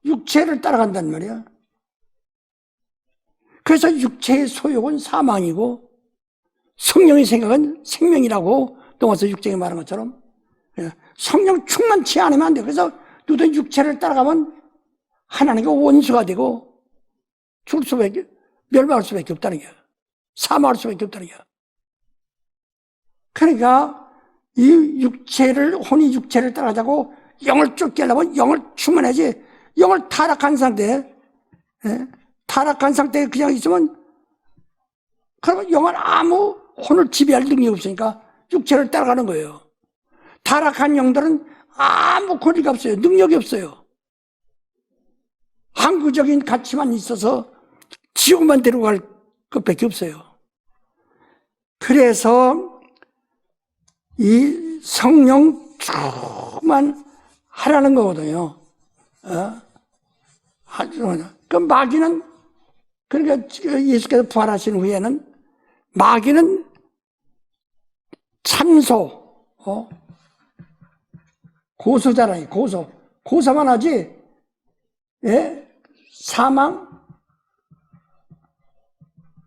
육체를 따라간단 말이야. 그래서 육체의 소욕은 사망이고 성령의 생각은 생명이라고 동화서 6장에 말한 것처럼 성령 충만치 않으면 안 돼. 그래서 누구든 육체를 따라가면 하나님과 원수가 되고 죽을 수밖에, 멸망할 수밖에 없다는 거야. 사망할 수밖에 없다는 거야. 그러니까 이 혼이 육체를 따라가자고 영을 쫓게 하려면 영을 충만하지, 영을 타락한 상태에 그냥 있으면, 그러면 영은 아무 혼을 지배할 능력이 없으니까 육체를 따라가는 거예요. 타락한 영들은 아무 권리가 없어요. 능력이 없어요. 항구적인 가치만 있어서 지옥만 데려갈 것밖에 없어요. 그래서 이 성령 충만 하라는 거거든요. 그 마귀는, 그러니까 예수께서 부활하신 후에는 마귀는 참소, 고소잖아요. 고소만 하지, 사망,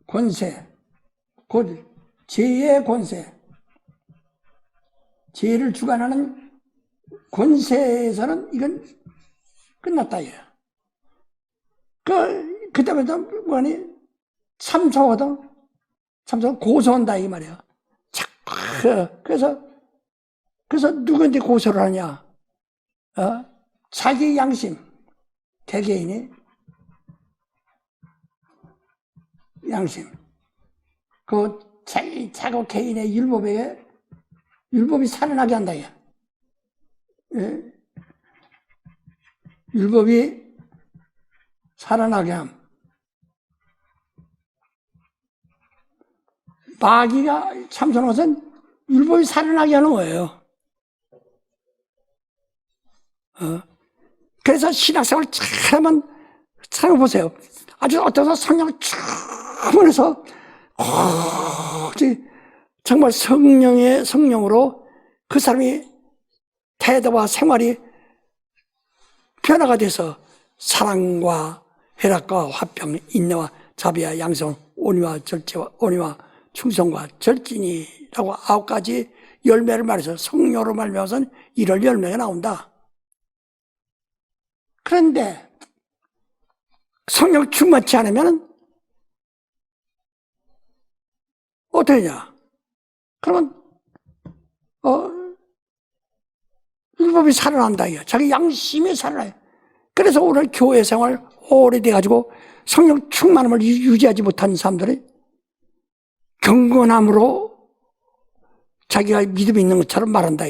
권세, 죄의 권세, 죄를 주관하는 권세에서는 이건 끝났다. 그 다음에 또 뭐니? 참소거든. 참소, 고소한다, 이 말이야. 그래서 누구한테 고소를 하냐? 자기 양심, 개개인이 양심. 자기 개인의 율법이 살아나게 한다. 율법이 살아나게 함. 마귀가 참선한 것은 율법이 살아나게 하는 거예요. 그래서 신학생활 잘하면, 보세요. 아주 어떠서 성령을 충만해서 정말 성령으로 그 사람이 태도와 생활이 변화가 돼서 사랑과 회락과 화평, 인내와 자비와 양성, 온유와 충성과 절진이라고 9가지 열매를 말해서 성령으로 말미암아서는 이럴 열매가 나온다. 그런데 성령 충만치 않으면 어떻게 되냐? 그러면 율법이 살아난다. 자기 양심이 살아나요. 그래서 오늘 교회 생활 오래돼가지고 성령 충만함을 유지하지 못한 사람들이 경건함으로 자기가 믿음이 있는 것처럼 말한다.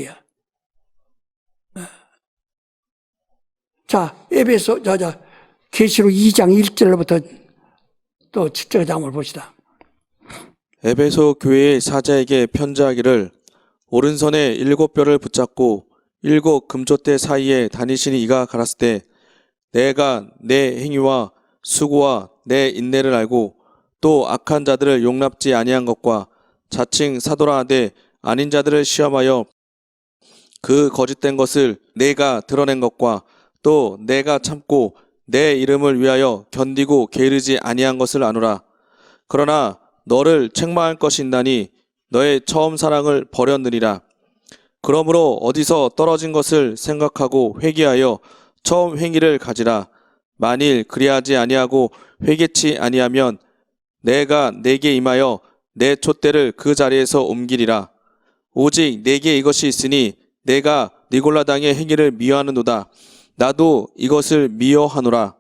자, 에베소, 계시록 2장 1절부터 또 7절까지 한번 봅시다. 에베소 교회의 사자에게 편지하기를 오른손에 7뼈를 붙잡고 7 금촛대 사이에 다니시니 이가 가라스 때 내가 내 행위와 수고와 내 인내를 알고 또 악한 자들을 용납지 아니한 것과 자칭 사도라 하되 아닌 자들을 시험하여 그 거짓된 것을 내가 드러낸 것과 또 내가 참고 내 이름을 위하여 견디고 게으르지 아니한 것을 아노라. 그러나 너를 책망할 것이 있나니 너의 처음 사랑을 버렸느니라. 그러므로 어디서 떨어진 것을 생각하고 회개하여 처음 행위를 가지라. 만일 그리하지 아니하고 회개치 아니하면 내가 내게 임하여 내 촛대를 그 자리에서 옮기리라. 오직 내게 이것이 있으니 내가 니골라당의 행위를 미워하는도다. 나도 이것을 미워하노라.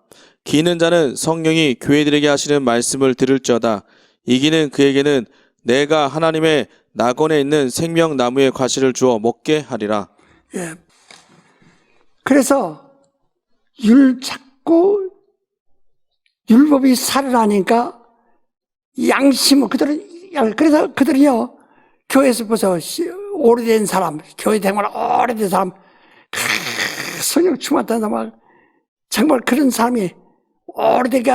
기는 자는 성령이 교회들에게 하시는 말씀을 들을지어다. 이기는 그에게는 내가 하나님의 낙원에 있는 생명나무의 과실을 주어 먹게 하리라. 예. 그래서 자꾸 율법이 살아나니까 양심은 그래서 그들이요, 교회에서 벌써 오래된 사람, 교회 생활 오래된 사람, 성령 충만한 사람, 정말 그런 사람이 오래되게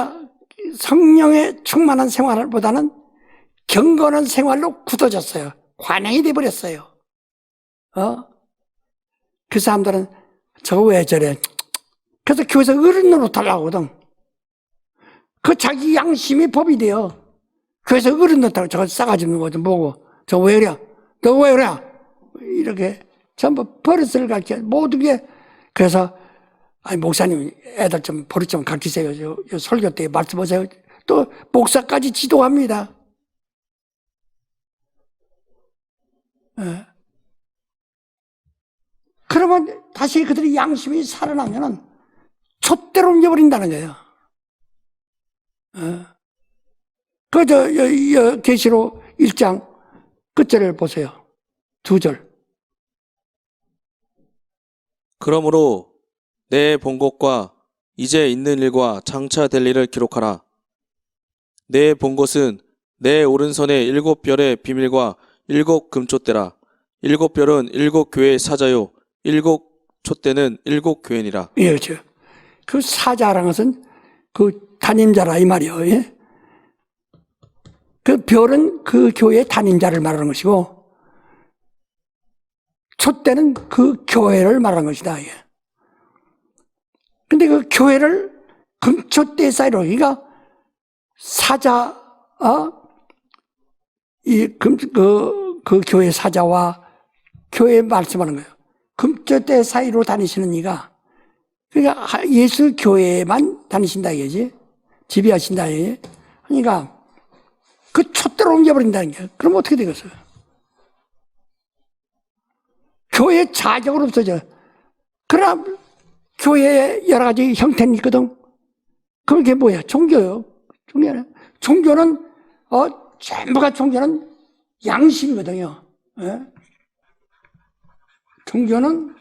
성령에 충만한 생활보다는 경건한 생활로 굳어졌어요. 관행이 돼버렸어요. 그 사람들은 저거 왜 저래? 그래서 교회에서 어른 노릇하려고 하거든. 그 자기 양심이 법이 돼요. 교회에서 어른 노릇하고 저거 싸가지 없는 거좀 보고, 저거 왜 그래? 너 왜 그래? 이렇게 전부 버릇을 가르쳐. 모든 게. 그래서 아니 목사님 애들 좀 버릇 좀 가르치세요. 요 설교 때 말씀하세요. 또 목사까지 지도합니다. 예. 그러면 다시 그들의 양심이 살아나면은 촛대로 옮겨버린다는 거예요. 계시록 1장 끝절을 보세요. 2절. 그러므로 내 본 것과 이제 있는 일과 장차 될 일을 기록하라. 내 본 것은 내 오른손의 7별의 비밀과 7금촛대라. 7별은 7교회의 사자요 7촛대는 7교회니라. 예, 그렇죠. 그 사자라는 것은 그 담임자라 이 말이에요. 예? 그 별은 그 교회의 담임자를 말하는 것이고, 촛대는 그 교회를 말하는 것이다. 예. 근데 그 교회를 금촛대 사이로, 그러니까 사자, 그 교회 사자와 교회 말씀하는 거예요. 금촛대 사이로 다니시는 이가, 그러니까 예수 교회만 다니신다 이거지. 지배하신다 이거지. 그러니까 그 촛대로 옮겨버린다는 게. 그럼 어떻게 되겠어요? 교회 자격은 없어져. 그럼 교회에 여러 가지 형태는 있거든. 그게 뭐야? 종교요. 종교는 전부가 종교는 양심이거든요. 예? 종교는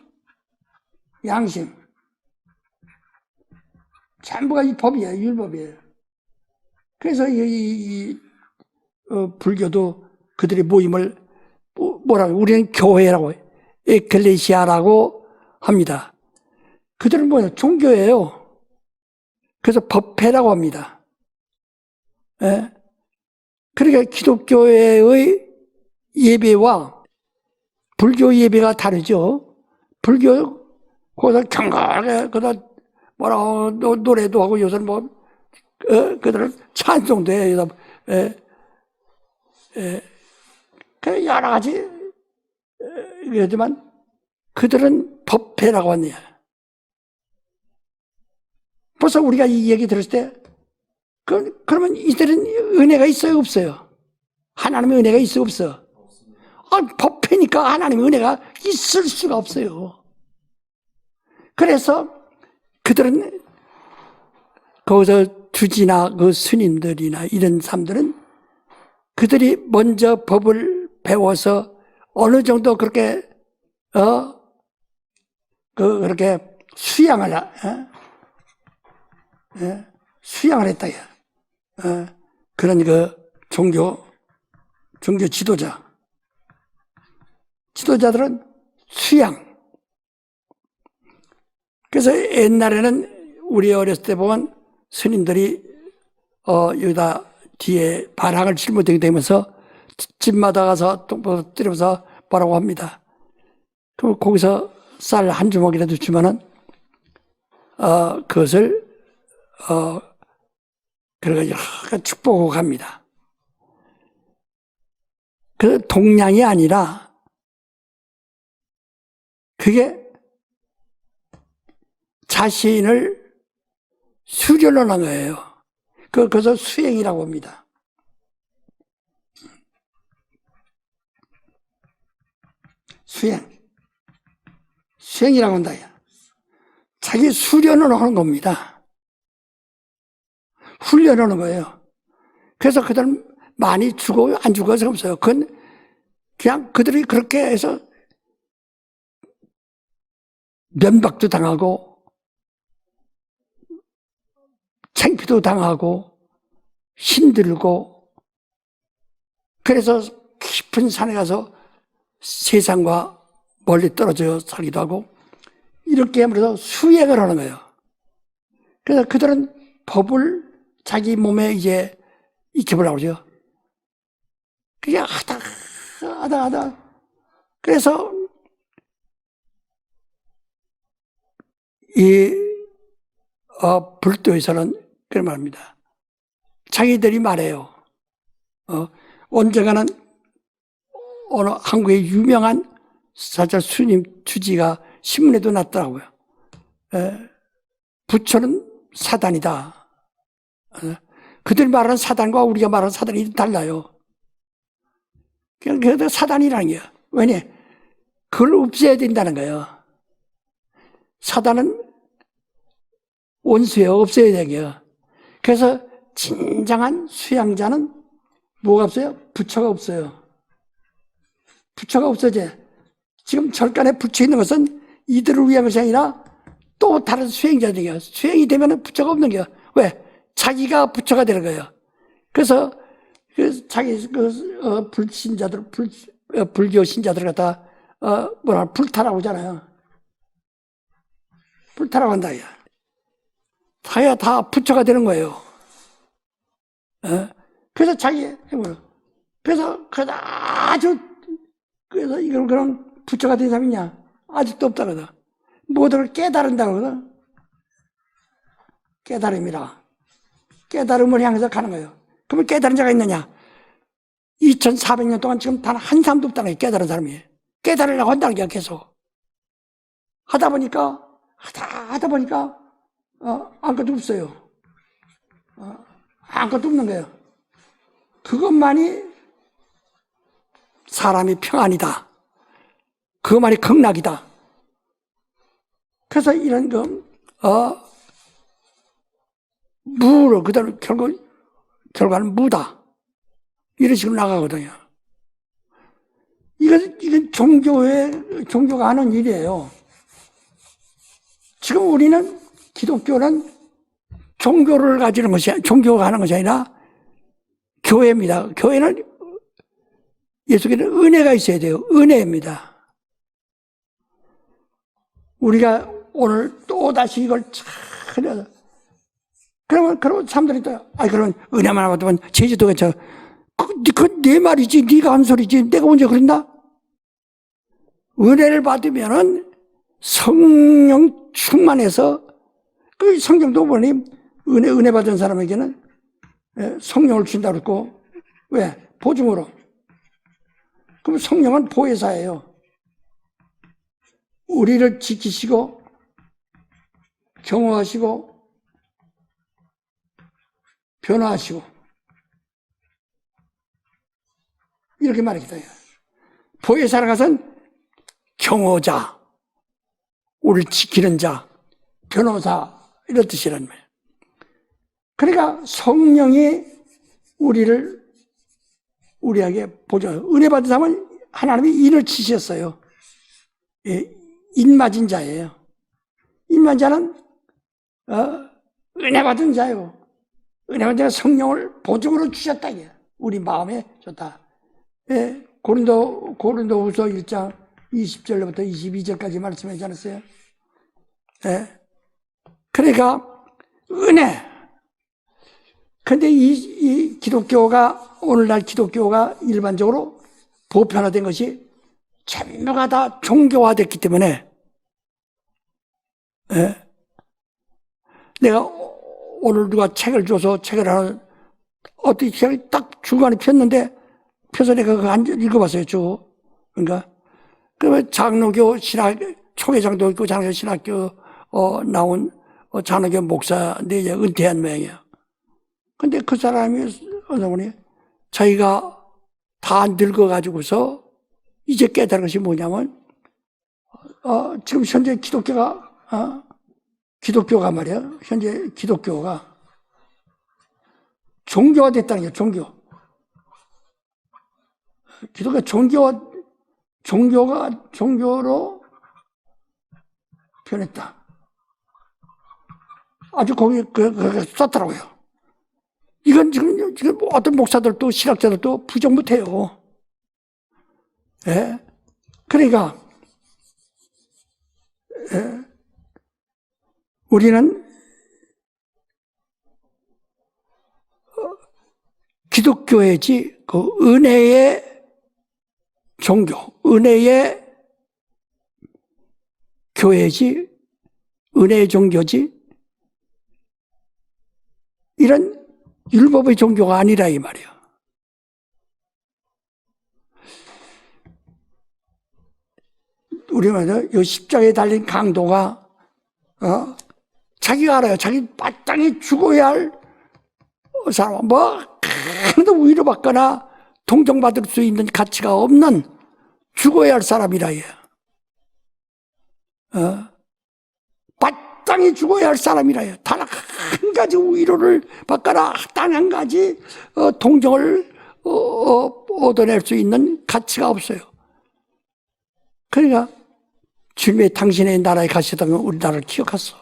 양심. 전부가 이 법이에요. 율법이에요. 그래서 불교도 그들의 모임을 뭐라고, 우리는 교회라고, 에클레시아라고 합니다. 그들은 뭐예요? 종교예요. 그래서 법회라고 합니다. 예? 그러니까 기독교회의 예배와 불교 예배가 다르죠. 불교, 거기서 경건하게, 거기다 뭐라고, 노래도 하고, 요새는 그들은 찬송도 해요. 그 여러 가지, 그러지만 그들은 법회라고 하네요. 벌써 우리가 이 얘기 들었을 때, 그러면 이들은 은혜가 있어요, 없어요? 하나님의 은혜가 있어요, 없어요? 법회니까 하나님의 은혜가 있을 수가 없어요. 그래서 그들은 거기서 주지나 그 스님들이나 이런 사람들은 그들이 먼저 법을 배워서 어느 정도 그렇게 그렇게 수양을 수양을 했다. 그런 그 종교 지도자들은 수양. 그래서 옛날에는 우리 어렸을 때 보면 스님들이 여기다 뒤에 바락을 잘못하게 되면서 집마다 가서 똥보도 때리면서 뭐라고 합니다. 그럼 거기서 쌀 한 주먹이라도 주면은 그것을 그래가 축복하고 갑니다. 그 동량이 아니라 그게 자신을 수련하는 거예요. 그래서 수행이라고 합니다. 수행이라고 한다. 자기 수련을 하는 겁니다. 훈련하는 거예요. 그래서 그들은 많이 죽어요, 안 죽어요, 없어요. 그건 그냥 그들이 그렇게 해서 면박도 당하고, 창피도 당하고, 힘들고, 그래서 깊은 산에 가서 세상과 멀리 떨어져 살기도 하고, 이렇게 하면서 수행을 하는 거예요. 그래서 그들은 법을 자기 몸에 이제 익혀보려고 그러죠. 그냥 하다. 그래서 이 불도에서는 그런 말입니다. 자기들이 말해요. 언젠가는 어느 한국의 유명한 사절 스님 주지가 신문에도 났더라고요. 부처는 사단이다. 그들 말하는 사단과 우리가 말하는 사단이 달라요. 그래서 사단이라는 거예요. 왜냐? 그걸 없애야 된다는 거예요. 사단은 원수예요. 없애야 되게요. 그래서 진정한 수양자는 뭐가 없어요? 부처가 없어요. 부처가 없어져. 지금 절간에 부처 있는 것은 이들을 위한 것이 아니라 또 다른 수행자들이에요. 수행이 되면 부처가 없는 거예요. 왜? 자기가 부처가 되는 거예요. 그래서 자기 불신자들, 불교 신자들 갖다 불타라고 하잖아요. 불타라고 한다. 다야 다 부처가 되는 거예요. 그래서 자기 그래서 그래서 이걸 그런 부처가 된 사람이냐? 아직도 없다거든. 모두를 깨달은다거든. 깨달음이라. 깨달음을 향해서 가는 거예요. 그러면 깨달은 자가 있느냐? 2400년 동안 지금 단 한 사람도 없다는 거예요. 깨달은 사람이. 깨달으려고 한다는 게 계속. 하다 보니까 아무것도 없어요. 아무것도 없는 거예요. 그것만이 사람이 평안이다. 그것만이 극락이다. 그래서 이런 무로 그대로 결과는 무다. 이런 식으로 나가거든요. 이건 종교가 하는 일이에요. 지금 우리는 기독교는 종교가 하는 것이 아니라 교회입니다. 교회는 예수께는 은혜가 있어야 돼요. 은혜입니다. 우리가 오늘 또 다시 이걸 참 그러면 사람들이 또 그러면 은혜만 받으면 제주도가 그건 내 말이지, 네가 한 소리지, 내가 언제 그랬나? 은혜를 받으면은 성령 충만해서 그 성경도 보니 은혜 받은 사람에게는 성령을 준다고 그랬고, 왜? 보증으로. 그럼 성령은 보혜사예요. 우리를 지키시고 경호하시고 변화하시고 이렇게 말하기도 해요. 보혜사라는 것은 경호자, 우리를 지키는 자, 변호사 이런 뜻이란 말이에요. 그러니까 성령이 우리에게 보죠. 은혜 받은 사람은 하나님이 인을 치셨어요. 인 맞은 자예요. 인 맞은 자는 은혜 받은 자예요. 은혜 받은 자가 성령을 보증으로 주셨다. 우리 마음에 줬다. 고린도후서 1장 20절부터 22절까지 말씀하지 않았어요? 그러니까 은혜. 근데 이 기독교가, 오늘날 기독교가 일반적으로 보편화된 것이 전부가 다 종교화됐기 때문에, 내가 오늘 누가 책을 줘서 책을 하나, 어떻게 책을 딱 중간에 폈는데, 펴서 내가 그거 안 읽어봤어요, 쭉. 그러니까, 그러면 장로교 초계장도 있고 장로교 신학교, 나온 장로교 목사인데 이제 은퇴한 모양이에요. 근데 그 사람이 어느 보니 자기가 다 늙어가지고서 이제 깨달은 것이 뭐냐면, 지금 현재 기독교가 말이야. 현재 기독교가 종교가 됐다는 게 종교. 기독교 종교로 변했다. 아주 거기 썼더라고요. 이건 지금 어떤 목사들도 신학자들도 부정 못해요. 예? 그러니까 우리는 기독교이지 그 은혜의 종교, 은혜의 교회지, 은혜의 종교지, 이런 율법의 종교가 아니라 이 말이에요. 우리 말이요, 이 십자가에 달린 강도가 자기가 알아요. 자기 마땅히 죽어야 할 사람, 그래도 위로받거나 동정받을 수 있는 가치가 없는 죽어야 할 사람이라 해요. 마땅히 죽어야 할 사람이라 해요. 단 한 가지 위로를 받거나 단 한 가지 동정을 얻어낼 수 있는 가치가 없어요. 그러니까 주님의 당신의 나라에 가시다가 우리나라를 기억했어.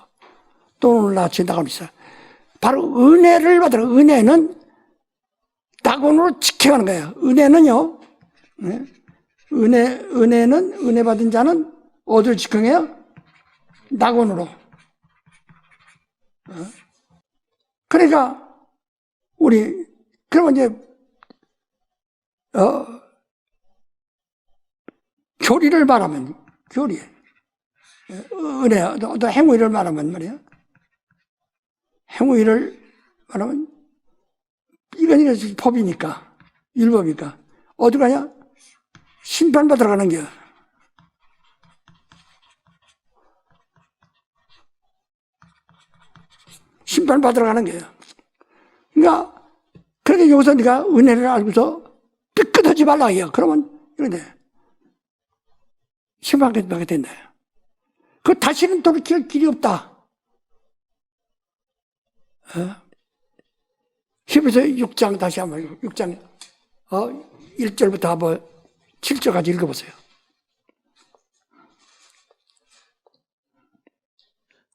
또 오늘 아침에 나가고 있어요. 바로 은혜를 받으라. 은혜는 낙원으로 지켜가는 거예요. 은혜는요, 은혜는, 은혜 받은 자는 어디를 지켜해요? 낙원으로. 그러니까, 그러면 이제, 교리를 말하면, 교리. 은혜, 또 행위를 말하면 말이에요. 행위를 말하면, 이건 법이니까, 율법이니까. 어디 가냐? 심판받으러 가는 거야. 심판받으러 가는 거예요. 그러니까, 그렇게 여기서 네가 은혜를 알고서 삐끗하지 말라 해요. 그러면, 이런데, 심판받게 된다. 그 다시는 돌이킬 길이 없다. 히브리서 6장 다시 한번 6장 1절부터 한번 7절까지 읽어보세요.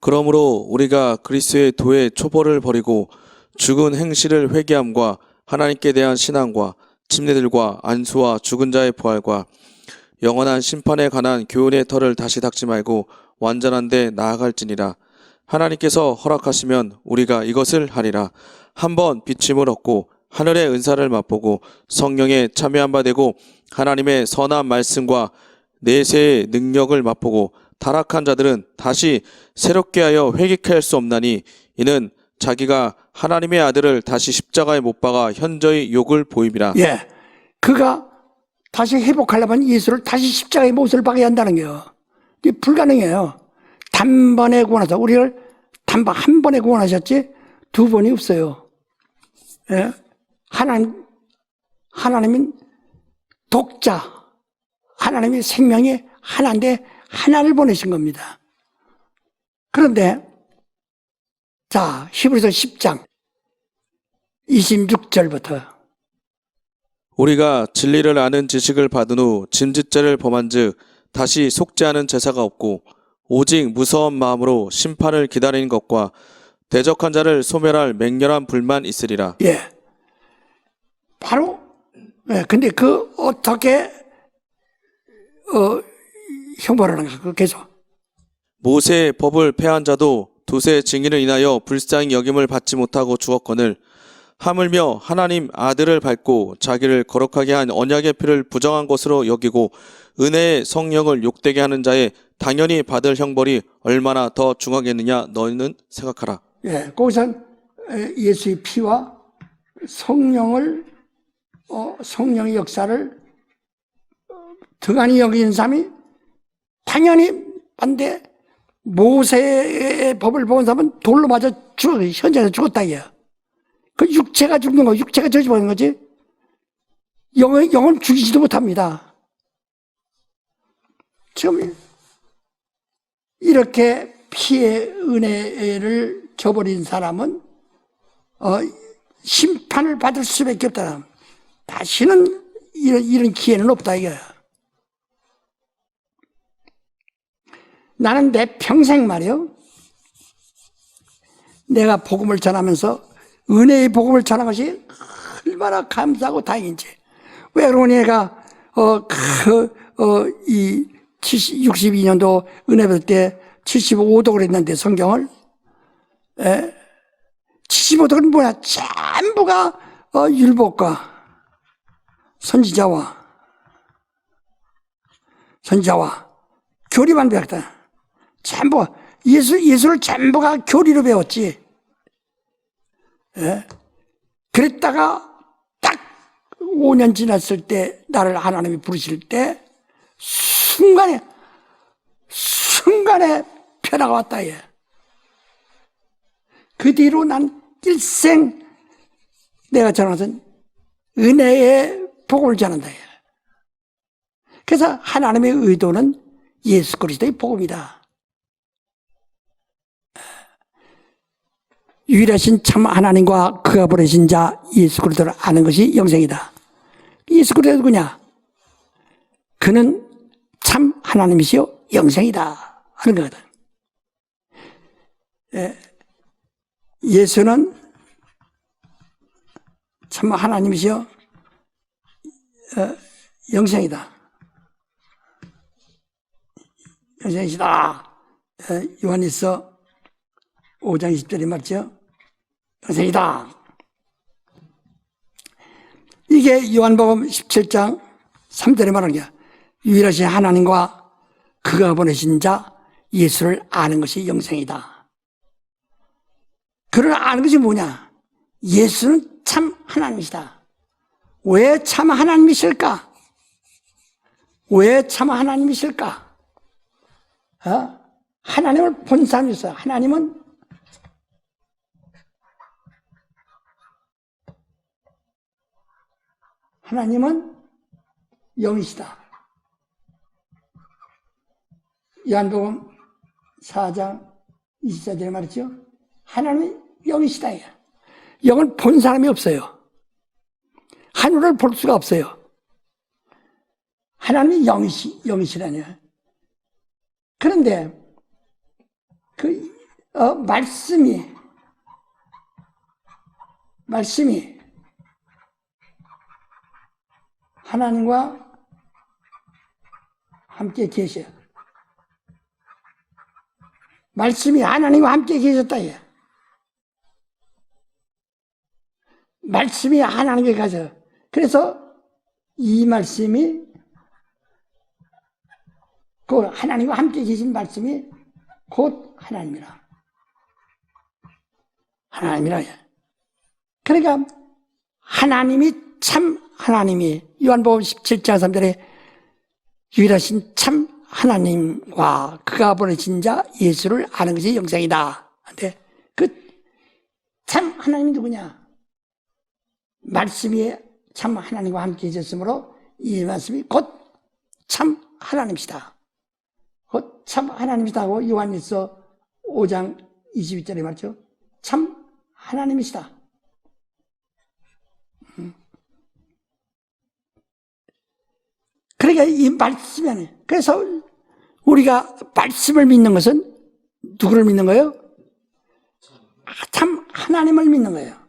그러므로 우리가 그리스도의 도의 초벌을 버리고 죽은 행실을 회개함과 하나님께 대한 신앙과 침례들과 안수와 죽은 자의 부활과 영원한 심판에 관한 교훈의 털을 다시 닦지 말고 완전한 데 나아갈지니라. 하나님께서 허락하시면 우리가 이것을 하리라. 한번 비침을 얻고 하늘의 은사를 맛보고 성령에 참여한 바 되고 하나님의 선한 말씀과 내세의 능력을 맛보고 타락한 자들은 다시 새롭게 하여 회개할 수 없나니 이는 자기가 하나님의 아들을 다시 십자가에 못 박아 현저히 욕을 보임이라. 예, 그가 다시 회복하려면 예수를 다시 십자가에 못을 박아야 한다는 거예요. 이게 불가능해요. 단번에 구원하셔. 우리를 한 번에 구원하셨지 두 번이 없어요. 예? 하나님은 독자, 하나님의 생명이 하나인데 하나를 보내신 겁니다. 그런데 자, 히브리서 10장 26절부터 우리가 진리를 아는 지식을 받은 후 짐짓죄를 범한즉 다시 속죄하는 제사가 없고 오직 무서운 마음으로 심판을 기다리는 것과 대적한 자를 소멸할 맹렬한 불만 있으리라. 예, 바로 근데 어떻게 형벌을 하는가? 그 계속 모세의 법을 폐한 자도 두세 증인을 인하여 불쌍히 여김을 받지 못하고 죽었거늘 하물며 하나님 아들을 밟고 자기를 거룩하게 한 언약의 피를 부정한 것으로 여기고 은혜의 성령을 욕되게 하는 자의 당연히 받을 형벌이 얼마나 더 중하겠느냐 너희는 생각하라. 예, 거기선 예수의 피와 성령의 역사를 등한히 여기는 사람이 당연히 반대 모세의 법을 본 사람은 돌로 맞아 현장에서 죽었다 이야. 그 육체가 죽는 거, 육체가 저주받는 거지. 영은 죽이지도 못합니다. 지금 이렇게 피의 은혜를 저버린 사람은 심판을 받을 수밖에 없다. 다시는 이런 기회는 없다 이거야. 나는 내 평생 말이요, 내가 복음을 전하면서 은혜의 복음을 전한 것이 얼마나 감사하고 다행인지. 왜 그러니 내가 62년도 은혜 받을 때 75독을 했는데 성경을 75독은 뭐야? 전부가 율법과 선지자와 교리만 배웠다. 전부 예수를 전부가 교리로 배웠지. 그랬다가 딱 5년 지났을 때 나를 하나님이 부르실 때 순간에 변화가 왔다. 얘. 그 뒤로 난 일생 내가 전하는 것은 은혜의 복음을 전한다. 얘. 그래서 하나님의 의도는 예수 그리스도의 복음이다. 유일하신 참 하나님과 그가 보내신 자 예수 그리스도를 아는 것이 영생이다. 예수 그리스도가 누구냐? 그는 참 하나님이시요 영생이다 하는 거거든. 예수는 참 하나님이시요 영생이다. 영생이시다. 요한일서 5장 20절에 말이죠. 영생이다. 이게 요한복음 17장 3절에 말하는 거야. 유일하신 하나님과 그가 보내신 자 예수를 아는 것이 영생이다. 그를 아는 것이 뭐냐? 예수는 참 하나님이시다. 왜 참 하나님이실까? 왜 참 하나님이실까? 하나님을 본 사람이 있어요. 하나님은 영이시다. 요한복음 4장 24절에 말했죠. 하나님이 영이시다. 영을 본 사람이 없어요. 하늘을 볼 수가 없어요. 하나님이 영이시라뇨. 그런데 말씀이 하나님과 함께 계셔. 말씀이 하나님과 함께 계셨다. 말씀이 하나님께 가서. 그래서 이 말씀이 그 하나님과 함께 계신 말씀이 곧 하나님이라. 그러니까 하나님이 참 하나님이 요한복음 17장 3절에 유일하신 참 하나님과 그가 보내신 자 예수를 아는 것이 영생이다. 근데 그 참 하나님이 누구냐? 말씀이 참 하나님과 함께 계셨으므로 이 말씀이 곧 참 하나님이시다. 곧 참 하나님이시다고 요한일서 5장 22절에 말했죠. 참 하나님이시다. 그러니까 이 말씀이 아니에요. 그래서 우리가 말씀을 믿는 것은 누구를 믿는 거예요? 참 하나님을 믿는 거예요.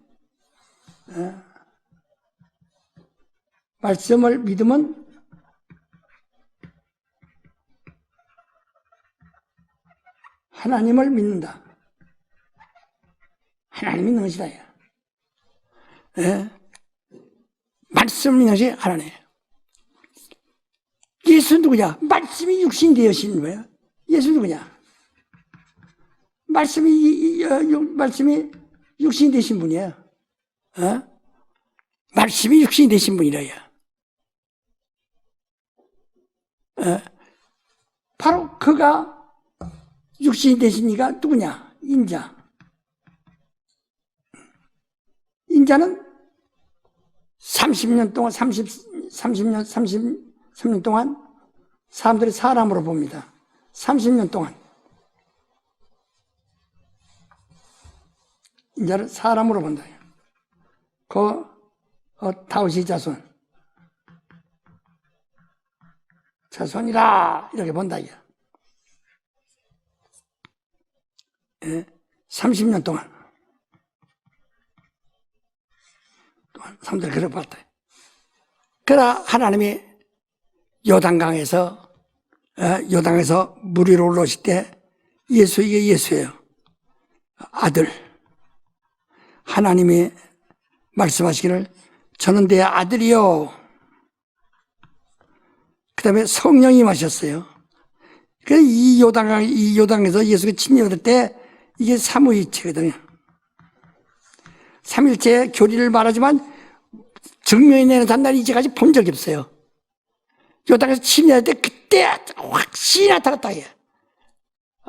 말씀을 믿으면 하나님을 믿는다. 하나님 믿는 것이다. 말씀을 믿는 것이 하나님이에요. 예수 누구냐? 말씀이 육신 되어신 거예요. 예수 누구냐? 말씀이 육신 되신 분이에요. 말씀이 육신 되신 분이라요. 바로 그가 육신이 되신 이가 누구냐? 인자. 인자는 33년 동안 사람들이 사람으로 봅니다. 30년 동안. 인자를 사람으로 본다. 다윗의 자손이라 이렇게 본다. 30년 동안 3절 그렇게 봤다. 그러나 하나님이 요단강에서 물 위로 올라오실 때 이게 예수예요. 아들. 하나님이 말씀하시기를 저는 내 아들이요. 그 다음에 성령이 임하셨어요. 그래서 이 요단강에서 예수가 침례받을 때 이게 삼위일체거든요. 삼일체의 교리를 말하지만 증명이 내는 단날이 이제까지 본 적이 없어요. 요단강에서 침례할 때 그때 확실히 나타났다.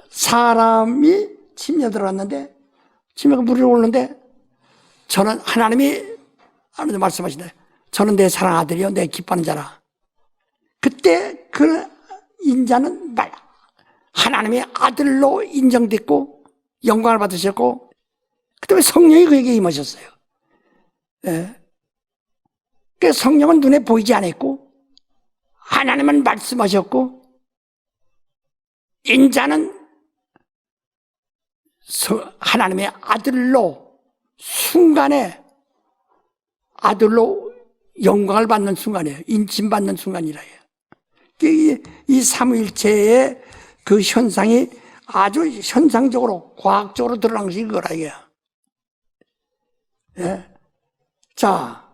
사람이 침례 들어갔는데 침례가 물에 오르는데 저는 하나님이 말씀하신다. 저는 내 사랑 아들이요 내 기뻐하는 자라. 그때 그 인자는 하나님의 아들로 인정됐고 영광을 받으셨고 그다음에 성령이 그에게 임하셨어요. 그 성령은 눈에 보이지 않았고 하나님은 말씀하셨고 인자는 하나님의 아들로 순간에 아들로 영광을 받는 순간이에요. 인침받는 순간이라 해요. 이 삼위일체의 그 현상이 아주 현상적으로 과학적으로 드러난 것이 그거라 이게. 자,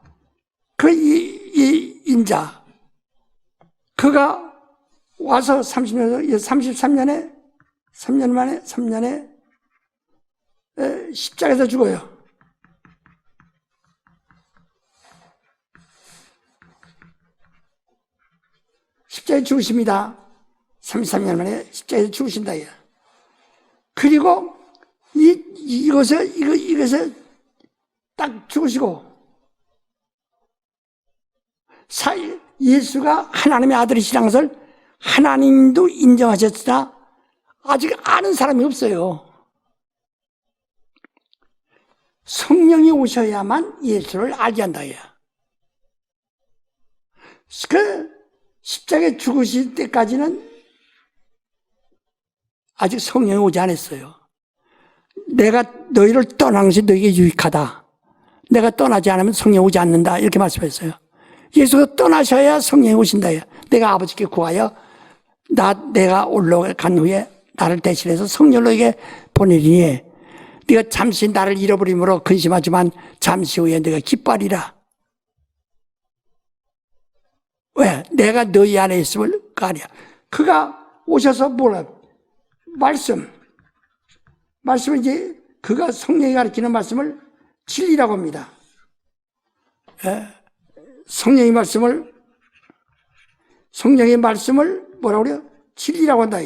이 인자 그가 와서 33년에 3년에 십자가에서 죽어요. 십자가에 죽으십니다. 33년 만에 십자가에서 죽으신다. 그리고 이것을 딱 죽으시고 예수가 하나님의 아들이시라는 것을 하나님도 인정하셨으나 아직 아는 사람이 없어요. 성령이 오셔야만 예수를 알게 한다. 그 십자가에 죽으실 때까지는 아직 성령이 오지 않았어요. 내가 너희를 떠난 것이 너희에게 유익하다. 내가 떠나지 않으면 성령이 오지 않는다. 이렇게 말씀했어요. 예수가 떠나셔야 성령이 오신다. 내가 아버지께 구하여 내가 올라간 후에 나를 대신해서 성령을 너에게 보내리니 네가 잠시 나를 잃어버림으로 근심하지만 잠시 후에 네가 기뻐하리라. 왜? 내가 너희 안에 있음을 그 아니야. 그가 오셔서 뭐라? 말씀을 이제 그가 성령이 가르치는 말씀을 진리라고 합니다. 성령의 말씀을 뭐라고 그래요? 진리라고 한다.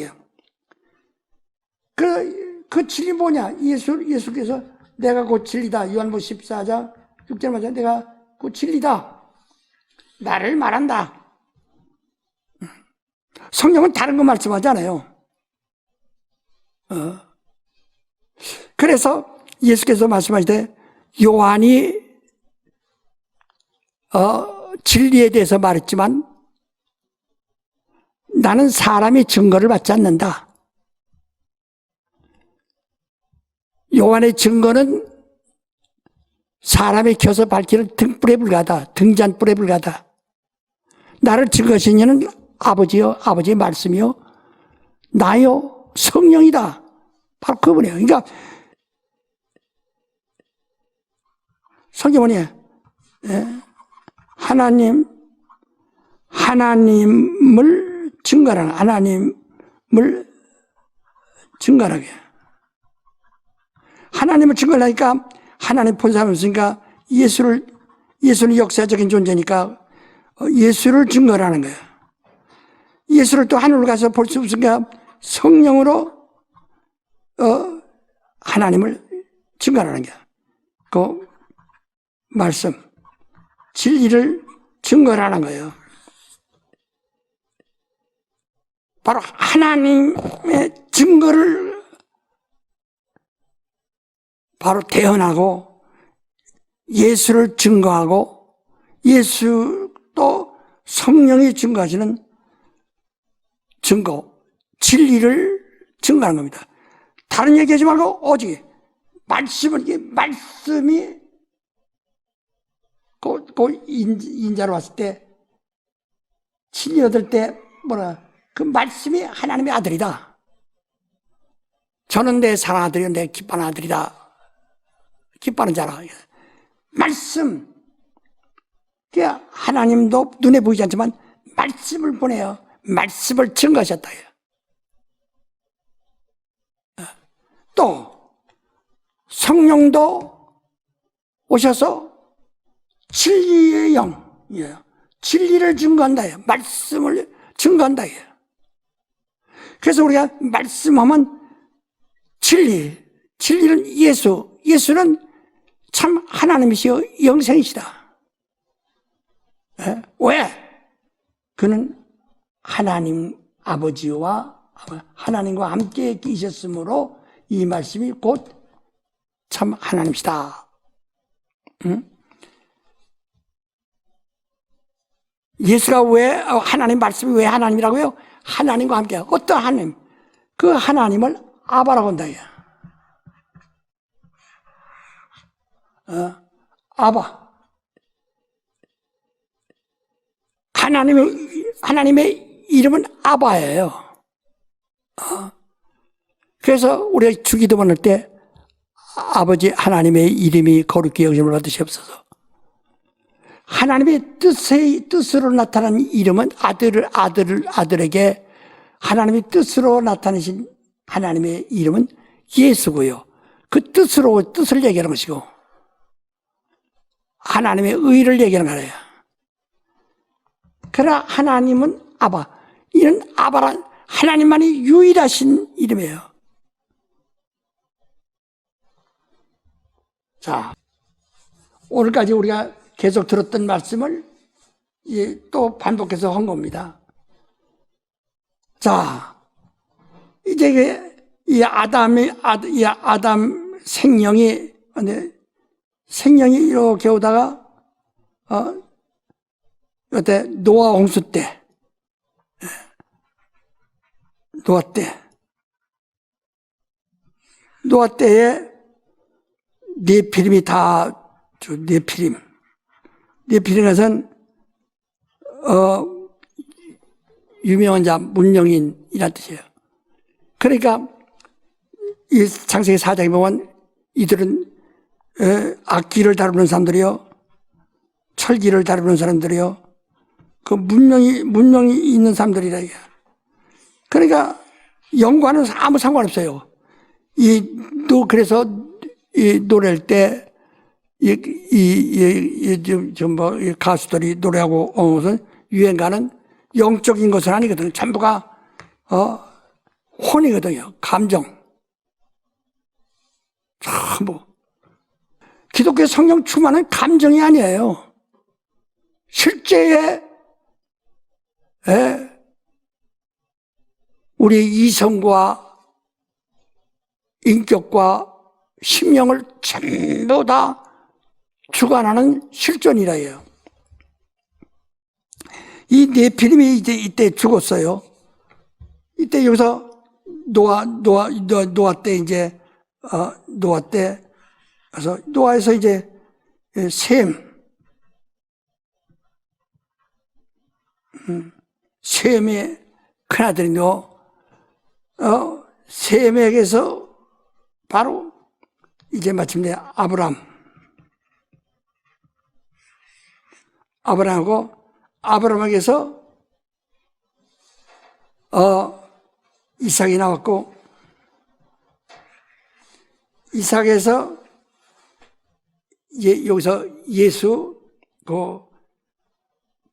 그 진리 뭐냐? 예수께서 내가 곧 진리다. 요한복음 14장 6절 맞아. 내가 곧 진리다. 나를 말한다. 성령은 다른 거 말씀하잖아요. 그래서 예수께서 말씀하실 때 요한이 진리에 대해서 말했지만 나는 사람이 증거를 받지 않는다. 요한의 증거는 사람이 켜서 밝히는 등불에 불과하다. 등잔불에 불과하다. 나를 증거하신 이는 아버지요, 아버지의 말씀이요, 나요, 성령이다. 바로 그분이에요. 그러니까 성경에 하나님을 증거하는, 하나님을 증거하게. 하나님을 증거하니까 하나님 본 사람이 없으니까 예수는 역사적인 존재니까 예수를 증거하는 거예요. 예수를 또 하늘로 가서 볼 수 없으니까 성령으로 하나님을 증거하는 거야. 그 말씀, 진리를 증거하는 거예요. 바로 하나님의 증거를 바로 대언하고 예수를 증거하고 예수 또 성령이 증거하시는 증거, 진리를 증거하는 겁니다. 다른 얘기하지 말고 오직 말씀이 인자로 왔을 때 진리 얻을 때 그 말씀이 하나님의 아들이다. 저는 내 사랑하는 아들이요 내 기뻐하는 아들이다. 기뻐하는 자라. 말씀. 하나님도 눈에 보이지 않지만 말씀을 보내요. 말씀을 증거하셨다. 또 성령도 오셔서 진리의 영, 진리를 증거한다. 말씀을 증거한다. 그래서 우리가 말씀하면 진리는 예수는 참 하나님이시여 영생이시다. 왜? 그는 하나님 아버지와 하나님과 함께 계셨으므로 이 말씀이 곧 참 하나님이시다. 예수가 왜 하나님 말씀이 왜 하나님이라고요? 하나님과 함께 어떤 하나님? 그 하나님을 아바라고 한다. 아바. 하나님의 이름은 아바예요. 그래서 우리가 주기도 받을 때 아버지 하나님의 이름이 거룩히 여김을 받으시옵소서. 하나님의 뜻으로 나타난 이름은 아들에게 하나님의 뜻으로 나타내신 하나님의 이름은 예수고요. 그 뜻을 얘기하는 것이고 하나님의 의를 얘기하는 거예요. 그러나 하나님은 아바. 이는 아바란 하나님만이 유일하신 이름이에요. 자, 오늘까지 우리가 계속 들었던 말씀을 또 반복해서 한 겁니다. 자, 이제 이 아담 생명이 이렇게 오다가 그때 노아 홍수 때, 노아 때에 네피림이 네피림에선 유명한 자 문명인이란 뜻이에요. 그러니까 이 창세기 4장에 보면 이들은 악기를 다루는 사람들이요, 철기를 다루는 사람들이요, 그 문명이 있는 사람들이라. 그러니까 영과는 아무 상관없어요. 그래서 이 노래할 때 가수들이 노래하고 온 것은 유행가는 영적인 것은 아니거든요. 전부가 혼이거든요. 감정. 전부. 기독교 성령 충만은 감정이 아니에요. 실제의 우리 이성과 인격과 심령을 전부 다 주관하는 실존이라 해요. 이 네피림이 이때 죽었어요. 이때 여기서 노아 때 이제 노아 때 그래서 노아에서 이제 셈의 큰아들이 셈에게서 바로 이제 마침내 아브람에게서 이삭이 나왔고, 이삭에서 여기서 예수, 그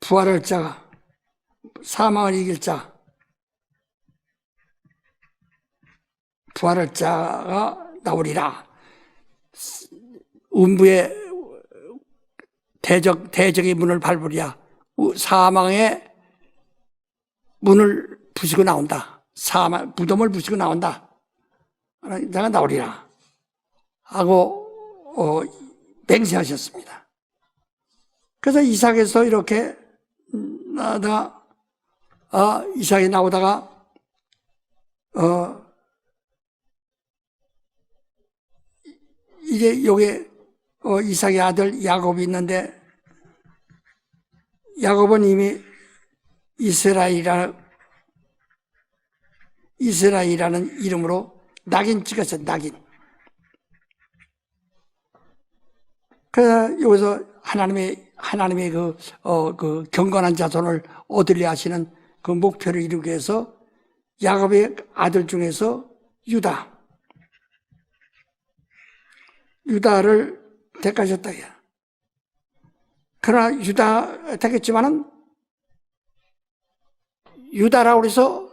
부활할 자가, 사망을 이길 자, 부활할 자가 나오리라. 음부의 대적의 문을 밟으리야. 사망의 문을 부수고 나온다. 무덤을 부수고 나온다. 내가 나오리라. 하고 맹세하셨습니다. 그래서 이삭에서 이렇게 나다가 이삭이 나오다가 이제 요게 이삭의 아들 야곱이 있는데, 야곱은 이미 이스라엘이라는 이름으로 낙인 찍었어요. 낙인. 그래서 여기서 하나님의 그 경건한 자손을 얻으려 하시는 그 목표를 이루기 위해서 야곱의 아들 중에서 유다를 택하셨다. 그러나 유다 택했지만은 유다라고 해서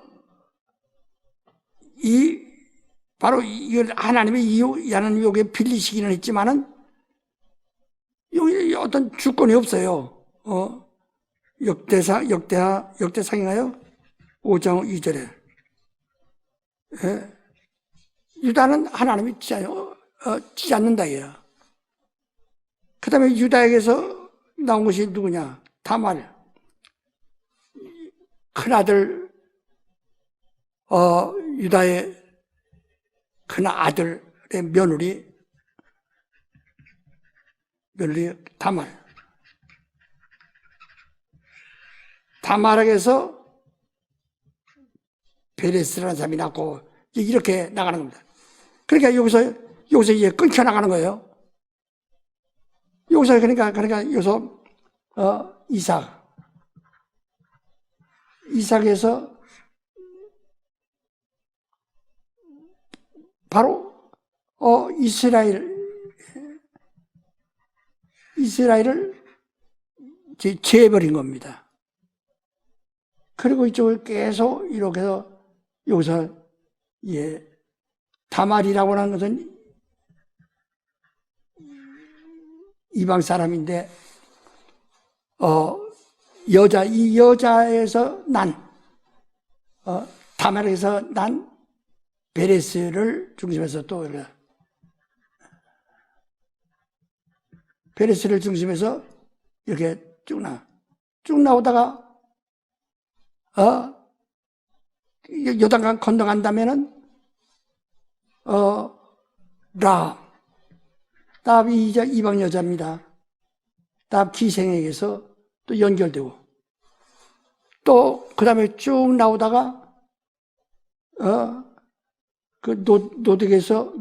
바로 이걸 하나님의 하나님 여기에 빌리시기는 했지만은 여기 어떤 주권이 없어요. 역대상인가요? 5장 2절에. 예. 유다는 하나님이 치지 않는다, 이야. 그 다음에 유다에게서 나온 것이 누구냐? 다말. 큰아들, 유다의 큰아들의 며느리 다말. 다말에게서 베레스라는 사람이 낳고 이렇게 나가는 겁니다. 그러니까 여기서 이제 끊겨 나가는 거예요. 여기서 그러니까 여기서 이삭에서 바로 이스라엘을 제해버린 겁니다. 그리고 이쪽을 계속 이렇게 해서 여기서 다말이라고 하는 것은 이방 사람인데 이 여자에서 다말에서 난 베레스를 중심해서 또 베레스를 중심해서 이렇게 쭉 나오다가 요단강 건너간다면은 라합이 이방 여자입니다. 라합 기생에게서 또 연결되고, 또 그 다음에 쭉 나오다가 그 노득에서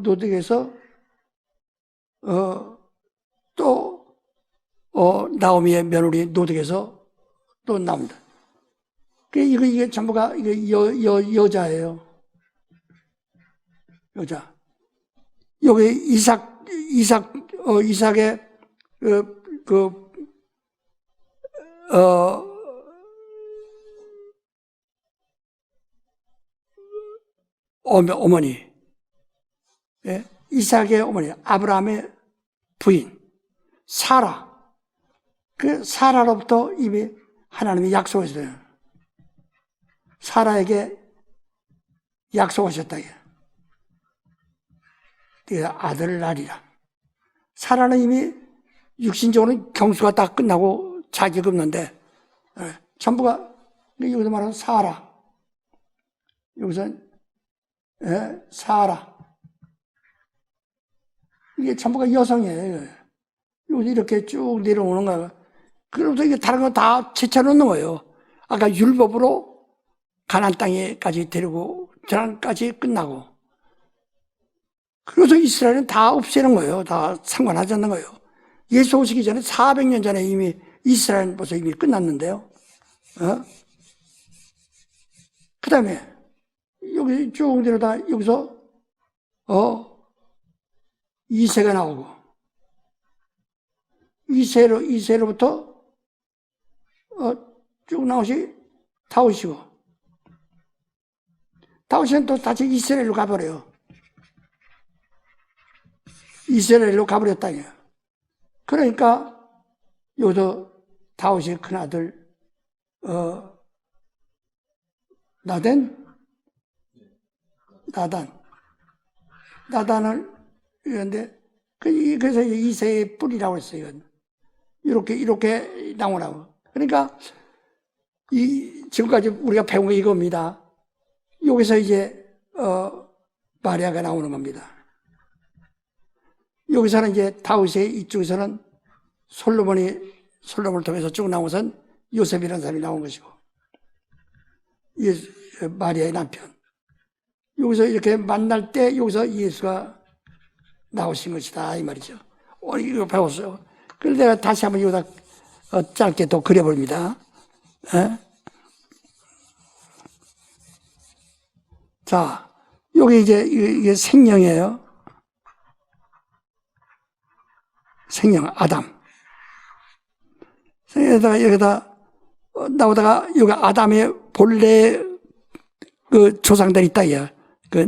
또 나오미의 며느리 노득에서 또 나옵니다. 이게 전부가 여자예요. 여자. 여기 이삭의 어머니, 예? 이삭의 어머니, 아브라함의 부인, 사라. 그 사라로부터 이미 하나님이 약속하셨어요. 사라에게 약속하셨다. 네가 아들을 낳으리라. 사라는 이미 육신적으로는 경수가 다 끝나고 자기가 없는데, 전부가 여기서 말하는 사라. 여기서는 사라. 이게 전부가 여성이에요. 여기 이렇게 쭉 내려오는 거야. 그러면서 이게 다른 거 다 제쳐놓는 거예요. 아까 율법으로 가나안 땅에까지 데리고 저랑까지 끝나고, 그래서 이스라엘은 다 없애는 거예요. 다 상관하지 않는 거예요. 예수 오시기 전에 400년 전에 이미 이스라엘은 벌써 이미 끝났는데요. 그 다음에 여기 쭉 내려다 여기서 이새가 나오고, 이새로부터 쭉 나오시 다윗이고, 다윗은 또 다시 이스라엘로 가버려요. 이스라엘로 가버렸다. 그러니까 여기서 다윗의 큰아들 나단을 이런데 그래서 이새의 뿌리라고 했어요. 이렇게 나오라고. 그러니까 지금까지 우리가 배운 게 이겁니다. 여기서 이제 마리아가 나오는 겁니다. 여기서는 이제 다윗의 이쪽에서는 솔로몬을 통해서 쭉 나오선 요셉이라는 사람이 나온 것이고, 마리아의 남편. 여기서 이렇게 만날 때 여기서 예수가 나오신 것이다 이 말이죠. 이거 배웠어요. 그래서 내가 다시 한번 여기다 짧게 또 그려봅니다. 자, 여기 이제 이게 생명이에요. 생명, 아담. 여기다 나오다가 여기 아담의 본래 그 조상들이 있다, 야. 그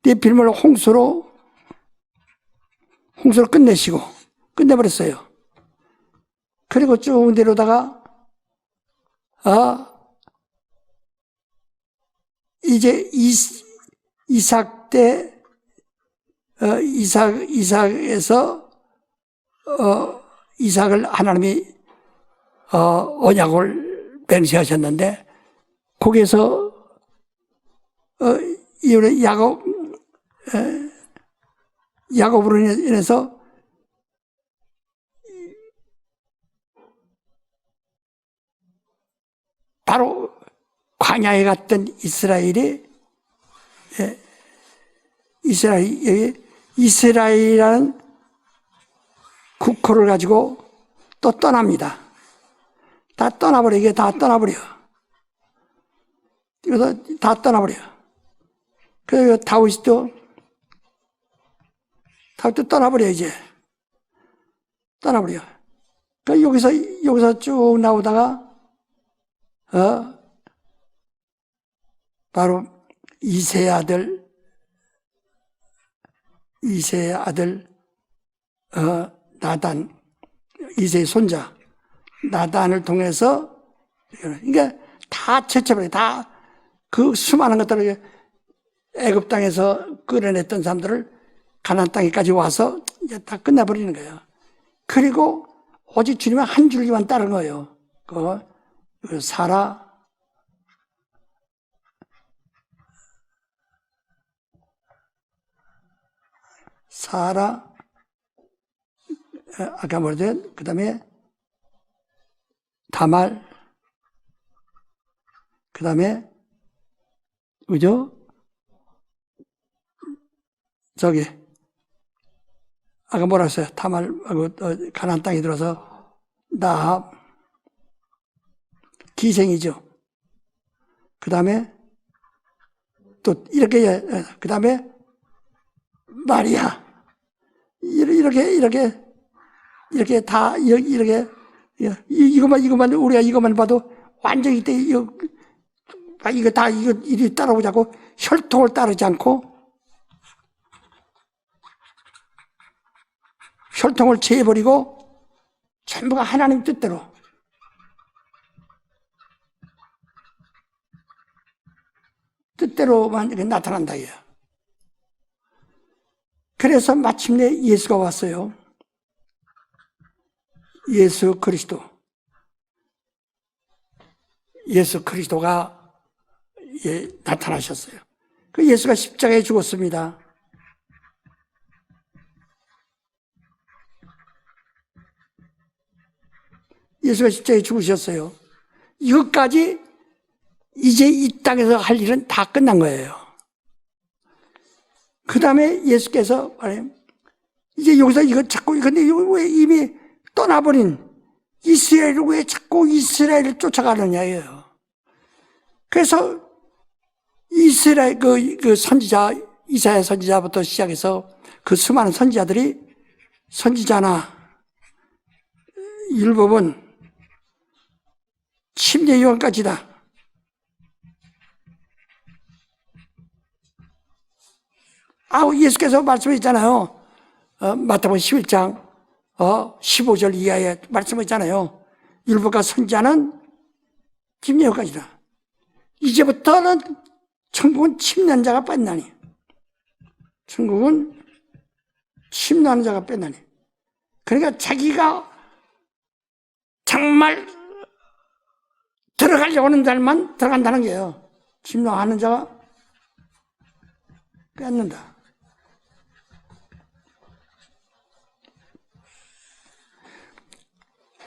네피림을 홍수로 끝내버렸어요. 그리고 쭉 내려오다가, 이제 이삭 때, 이삭을 하나님이, 언약을 맹세하셨는데, 거기에서, 이후에 야곱으로 인해서 바로 광야에 갔던 이스라엘이라는 국호를 가지고 또 떠납니다. 다 떠나버려. 이게 다 떠나버려. 이거 다 떠나버려. 그래서 다윗도 떠나버려, 이제. 떠나버려. 그 여기서 쭉 나오다가, 바로 이새의 아들, 나단, 이새의 손자, 나단을 통해서, 그러니까 다 채쳐버려. 다 그 수많은 것들을 애굽 땅에서 끌어냈던 사람들을 가나안 땅에까지 와서 이제 다 끝나버리는 거예요. 그리고 오직 주님은 한 줄기만 따른 거예요. 그 사라, 아까 뭐랬죠? 그 다음에 다말, 그 다음에 그죠? 저기 아까 뭐라 했어요? 다말하고 가나안 땅에 들어서 나합, 기생이죠. 그 다음에 또 이렇게, 그 다음에 마리아, 이렇게 다 이것만 우리가 이것만 봐도 완전히 이거 이리 따라오자고 혈통을 따르지 않고 혈통을 제해버리고 전부가 하나님 뜻대로만 이렇게 나타난다 이거야. 그래서 마침내 예수가 왔어요. 예수 그리스도가 나타나셨어요. 그 예수가 십자가에 죽었습니다. 예수가 십자가에 죽으셨어요. 이것까지 이제 이 땅에서 할 일은 다 끝난 거예요. 그 다음에 예수께서 이제 여기서 이거 자꾸 근데 왜 이미 떠나버린 이스라엘을 왜 자꾸 이스라엘을 쫓아가느냐예요. 그래서 이스라엘 그 선지자 이사야 선지자부터 시작해서 그 수많은 선지자나 율법은 침례 요한까지다. 예수께서 말씀했잖아요. 마태복음 11장 15절 이하에 말씀했잖아요. 율법과 선지자는 침례 요한까지다. 이제부터는 천국은 침례자가 빠진다니. 천국은 침노하는 자가 뺏나니. 그러니까 자기가 정말 들어가려고 하는 자만 들어간다는 거예요. 침노하는 자가 뺏는다.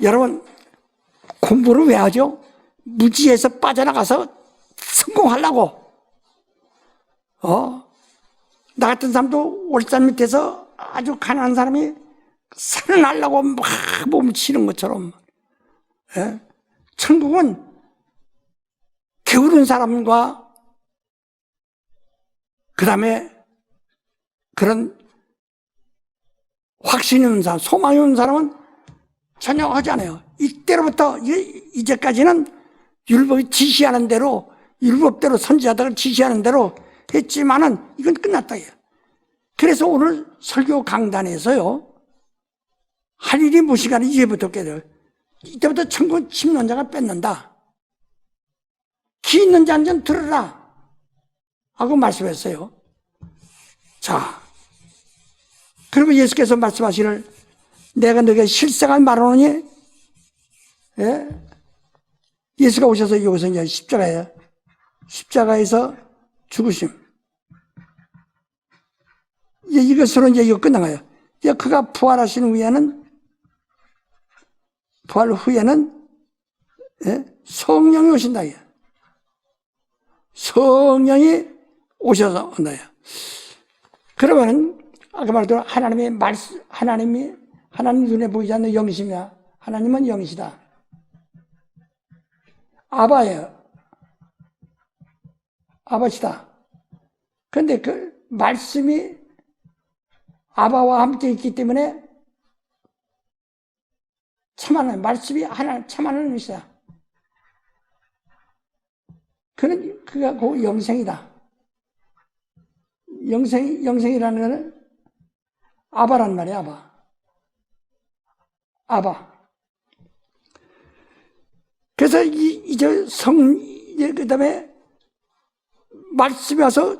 여러분, 공부를 왜 하죠? 무지에서 빠져나가서 성공하려고. 나 같은 사람도 올산 밑에서 아주 가난한 사람이 살아나려고 막 몸치는 것처럼. 예? 천국은 게으른 사람과 그 다음에 그런 확신이 있는 사람, 소망이 있는 사람은 전혀 하지 않아요. 이때로부터 이제까지는 율법이 지시하는 대로, 율법대로 선지자들을 지시하는 대로 했지만은 이건 끝났다. 그래서 오늘 설교 강단에서요, 할 일이 무엇이간에 이제부터 깨달아요. 이때부터 천국 침노한 자가 뺏는다. 귀 있는 자 한 전 들으라 하고 말씀했어요. 자, 그리고 예수께서 말씀하시기를 내가 너에게 실상을 말하노니, 예? 예수가 오셔서 여기서 이제 십자가에서 죽으심. 이것으로 이제 이거 끝난 거예요. 이제 그가 부활하신 후에는, 부활 후에는, 예? 성령이 오신다. 성령이 오셔서 온다요. 그러면은, 아까 말대로 하나님의 말씀, 하나님 눈에 보이지 않는 영이시냐? 하나님은 영이시다. 아바예요. 아버지다. 그런데 그 말씀이 아바와 함께 있기 때문에 참 하나님, 말씀이 참 하나님이시다. 그가 그 영생이다. 영생이라는 것은 아바란 말이야, 아바. 그래서 이제 그 다음에 말씀이 와서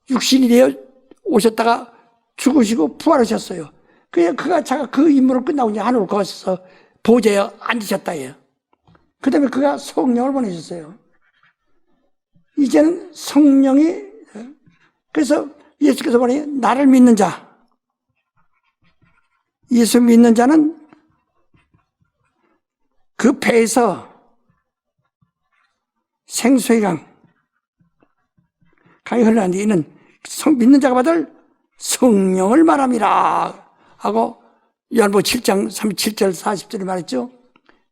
육신이 되어 오셨다가 죽으시고 부활하셨어요. 그가 자가 그 임무를 끝나고 이제 하늘로 가셔서 보좌에 앉으셨다. 그 다음에 그가 성령을 보내셨어요. 이제는 성령이, 그래서 예수께서 보니 나를 믿는 자, 예수 믿는 자는 그 배에서 생수의 강이 흘러나는데 이는 믿는 자가 받을 성령을 말함이라 하고 요한복음 7장 37절 40절에 말했죠.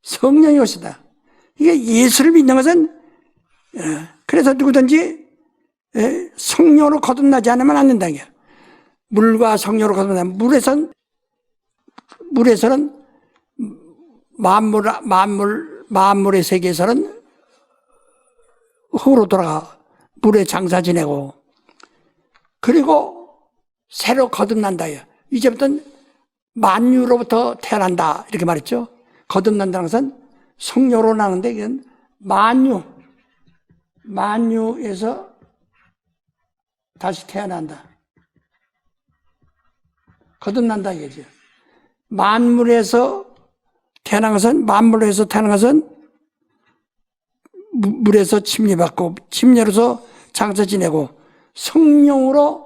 성령이 오시다. 이게 예수를 믿는 것은, 그래서 누구든지 성령으로 거듭나지 않으면 안 된다. 물과 성령으로 거듭나면 물에서는 만물의 세계에서는 흙으로 돌아가 물에 장사 지내고, 그리고 새로 거듭난다. 이제부터는 만유로부터 태어난다 이렇게 말했죠. 거듭난다는 것은 성령으로 나는데 이건 만유에서 다시 태어난다. 거듭난다 이거죠. 만물에서 태어난 것은, 만물에서 태어난 것은 물에서 침례받고 침례로서 장사 지내고 성령으로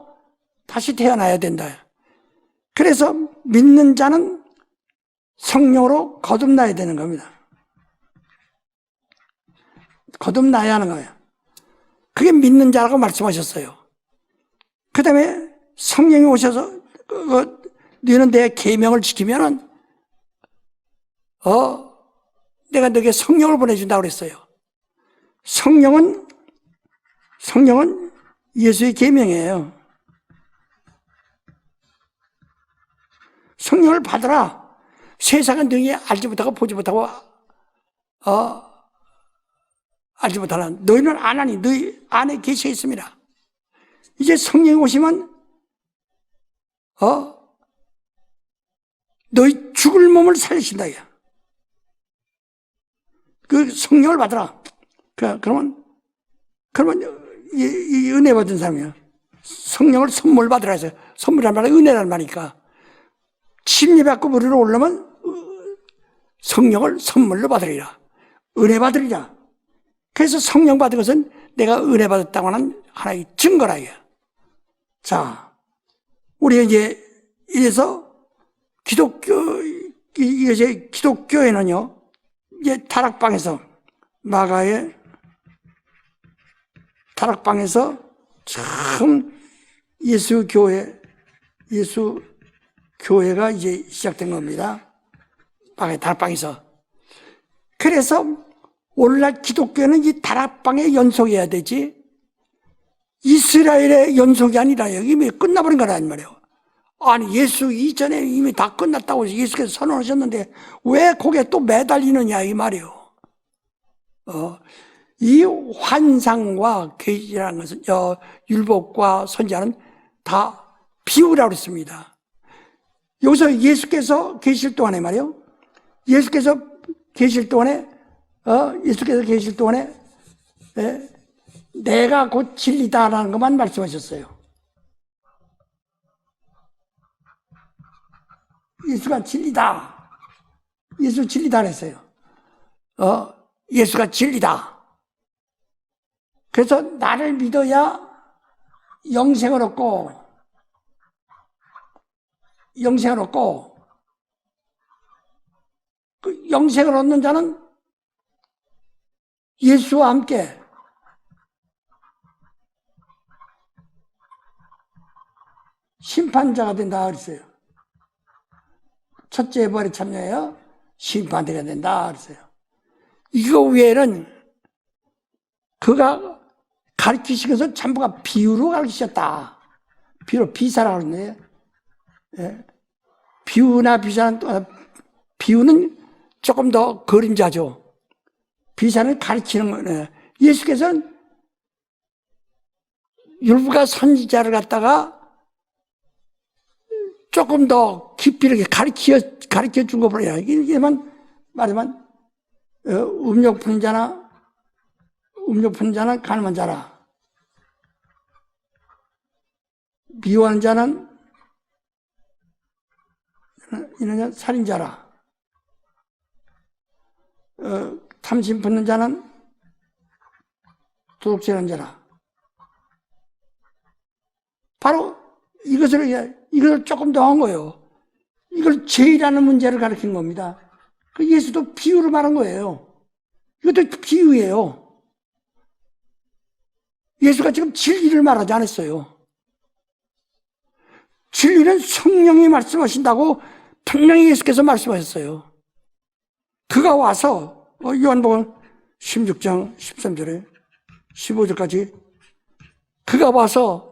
다시 태어나야 된다. 그래서 믿는 자는 성령으로 거듭나야 되는 겁니다. 거듭나야 하는 거예요. 그게 믿는 자라고 말씀하셨어요. 그 다음에 성령이 오셔서 너희는 내 계명을 지키면은 내가 너에게 성령을 보내준다고 그랬어요. 성령은 예수의 계명이에요. 성령을 받으라. 세상은 너희 알지 못하고 보지 못하고 알지 못하는 너희는 안 하니 너희 안에 계셔 있습니다. 이제 성령이 오시면 너희 죽을 몸을 살리신다. 그 성령을 받으라. 그러면 이 은혜 받은 사람이야. 성령을 선물 받으라 해서 선물이란 말은 은혜란 말이니까 침례받고 위로 올라면 성령을 선물로 받으리라. 은혜 받으리라. 그래서 성령 받은 것은 내가 은혜 받았다고 하는 하나의 증거라. 자, 우리 이제 이래서 기독교에는요, 이제 마가의 다락방에서 참 예수 교회가 이제 시작된 겁니다. 마가의 다락방에서. 그래서 오늘날 기독교는 이 다락방의 연속이어야 되지, 이스라엘의 연속이 아니라 이미 끝나버린 거란 말이에요. 아니, 예수 이전에 이미 다 끝났다고 예수께서 선언하셨는데 왜 거기에 또 매달리느냐 이 말이에요. 이 환상과 계시라는 것은 율법과 선지자는 다 비유라고 그랬습니다. 여기서 예수께서 계실 동안에 말이에요. 예수께서 계실 동안에 내가 곧 진리다라는 것만 말씀하셨어요. 예수가 진리다. 예수 진리다 그랬어요. 예수가 진리다. 그래서 나를 믿어야 영생을 얻고 그 영생을 얻는 자는 예수와 함께 심판자가 된다 그랬어요. 첫째 벌에 참여하여 심판대가 된다 그랬어요. 이거 외에는 그가 가르치신 것은 전부가 비유로 가르치셨다. 비사라고 그러네요. 예. 비유는 조금 더 그림자죠. 비사는 가르치는 거예요. 예수께서는 율법과 선지자를 갖다가 조금 더 깊이 이렇게 가르쳐 준 거보다 이게만 말하면 음욕 푸는 자나 가늠한 자라, 미워하는 자는 이는 살인자라, 탐심 붙는 자는 도둑질하는 자라. 바로 이것을 조금 더 한 거예요. 이걸 죄라는 문제를 가르친 겁니다. 그 예수도 비유로 말한 거예요. 이것도 비유예요. 예수가 지금 진리를 말하지 않았어요. 진리는 성령이 말씀하신다고 분명히 예수께서 말씀하셨어요. 그가 와서 요한복음 16장 13절에 15절까지 그가 와서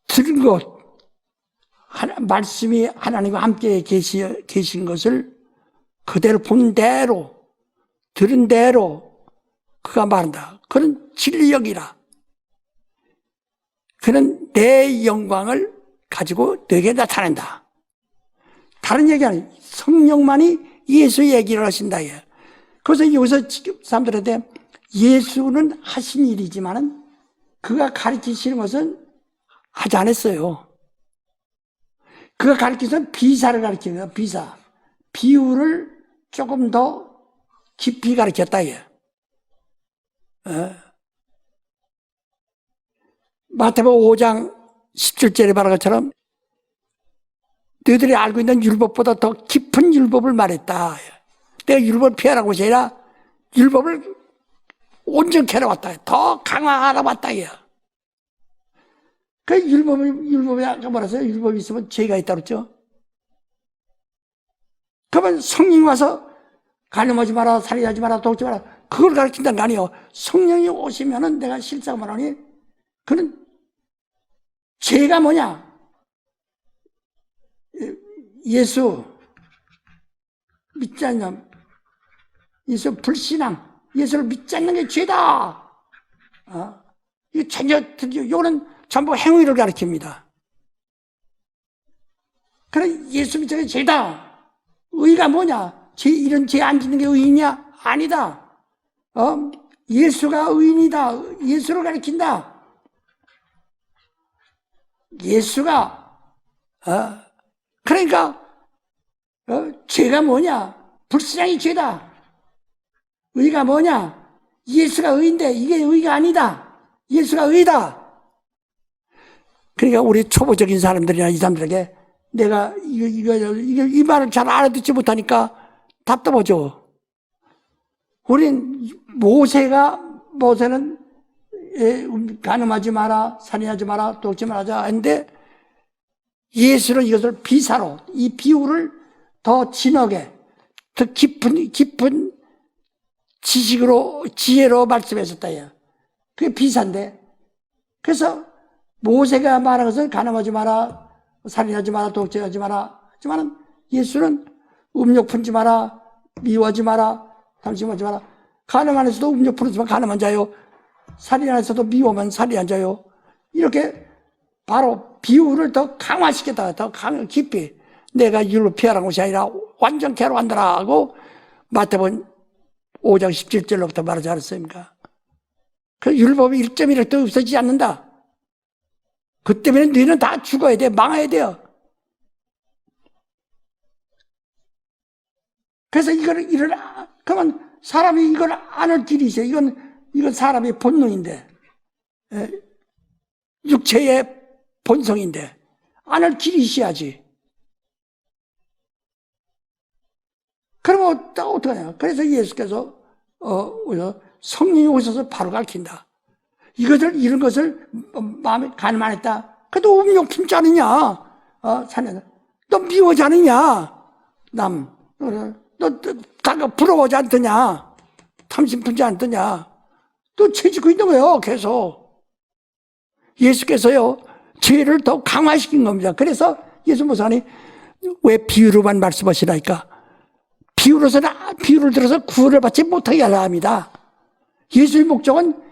들은 것, 말씀이 하나님과 함께 계신 것을 그대로 본 대로, 들은 대로 그가 말한다. 그는 진리역이라. 그는 내 영광을 가지고 너에게 나타낸다. 다른 얘기 아니에요. 성령만이 예수 얘기를 하신다. 그래서 여기서 사람들한테 예수는 하신 일이지만은 그가 가르치시는 것은 하지 않았어요. 그가 가르치는 비사를 가르치는 거예요. 비사. 비유를 조금 더 깊이 가르쳤다. 마태복음 5장 17절에 말한 것처럼 너희들이 알고 있는 율법보다 더 깊은 율법을 말했다. 내가 율법을 피하라고 하지 아니라 율법을 온전케 해왔다. 더 강화하라 왔다. 그 율법이 아까 말했어요. 율법이 있으면 죄가 있다고 그랬죠. 그러면 성령이 와서 간음하지 마라, 살인하지 마라, 도둑질 마라, 그걸 가르친다는 거 아니에요. 성령이 오시면은 내가 실상 말하니 그는 죄가 뭐냐? 예수 믿지 않는, 예수 불신앙, 예수를 믿지 않는 게 죄다. 이거 이거는 전부 행위를 가르칩니다. 그래, 예수 믿는 게 죄다. 의가 뭐냐? 이런 죄 안 짓는 게 의냐? 아니다. 예수가 의인이다. 예수를 가리킨다. 예수가 그러니까 죄가 뭐냐? 불신앙이 죄다. 의가 뭐냐? 예수가 의인데 이게 의가 아니다. 예수가 의다. 그러니까 우리 초보적인 사람들이나 이 사람들에게 내가 이 말을 잘 알아듣지 못하니까 답답하죠. 우린 모세는 간음하지 마라, 살인하지 마라, 도둑질 말하자 했는데 예수는 이것을 비사로, 이 비유를 더 진하게, 더 깊은 지식으로, 지혜로 말씀했었다. 그게 비사인데. 그래서 모세가 말한 것을 간음하지 마라, 살인하지 마라, 도둑질하지 마라. 하지만 예수는 음욕 품지 마라, 미워하지 마라, 탐심하지 마라. 간음 안에서도 음욕 부르지만 간음한 자요. 살인 안에서도 미워하면 살인한 자요. 이렇게 바로 비유를 더 강화시켰다. 더 깊이. 내가 율로 피하라는 것이 아니라 완전 개로 한다라 하고 마태복음 5장 17절로부터 말하지 않았습니까? 그 율법이 1.1도 없어지지 않는다. 그 때문에 너희는 다 죽어야 돼. 망해야 돼요. 그래서 그러면 사람이 이걸 안을 길이 있어요. 이건 사람의 본능인데, 육체의 본성인데, 안을 길이 있어야지. 그러면 어떡하냐. 그래서 예수께서, 성령이 오셔서 바로 가르친다. 이런 것을 마음에 가늠 안 했다. 그래도 음욕 품지 않느냐? 너 미워하지 않느냐? 너 부러워하지 않더냐? 탐심 품지 않더냐? 또 죄 짓고 있는 거예요, 계속. 예수께서요, 죄를 더 강화시킨 겁니다. 그래서 예수 목사님, 왜 비유로만 말씀하시나이까? 비유를 들어서 구원을 받지 못하게 하려 합니다. 예수의 목적은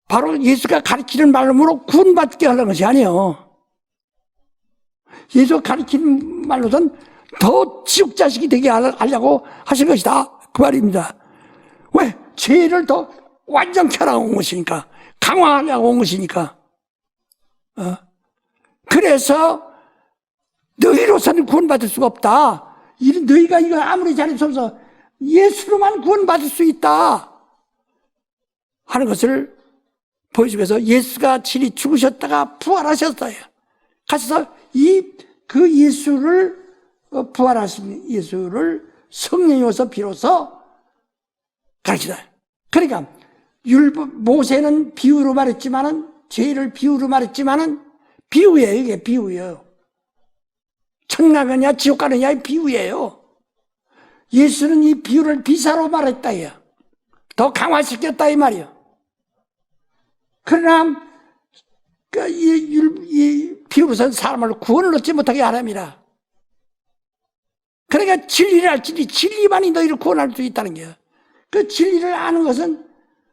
바로 예수가 가르치는 말로 구원받게 하려는 것이 아니에요. 예수가 가르치는 말로는 더 지옥 자식이 되게 하려고 하신 것이다. 그 말입니다. 왜? 죄를 더 완전케 하라고 온 것이니까. 강화하려고 온 것이니까. 그래서 너희로서는 구원받을 수가 없다. 너희가 이거 아무리 잘해서 예수로만 구원받을 수 있다 하는 것을 보여주면서 예수가 친히 죽으셨다가 부활하셨어요. 가셔서 그 예수를 부활하신 예수를 성령이 오서 비로소 가르치다. 그러니까 모세는 비유로 말했지만은 죄를 비유로 말했지만은 비유예요. 이게 비유예요. 천국가느냐 지옥 가느냐 이 비유예요. 예수는 이 비유를 비사로 말했다. 더 강화시켰다 이 말이에요. 그러나 이 비유로서는 사람을 구원을 얻지 못하게 하랍니다. 그러니까 진리를 알지 진리만이 너희를 구원할 수 있다는 거예요. 그 진리를 아는 것은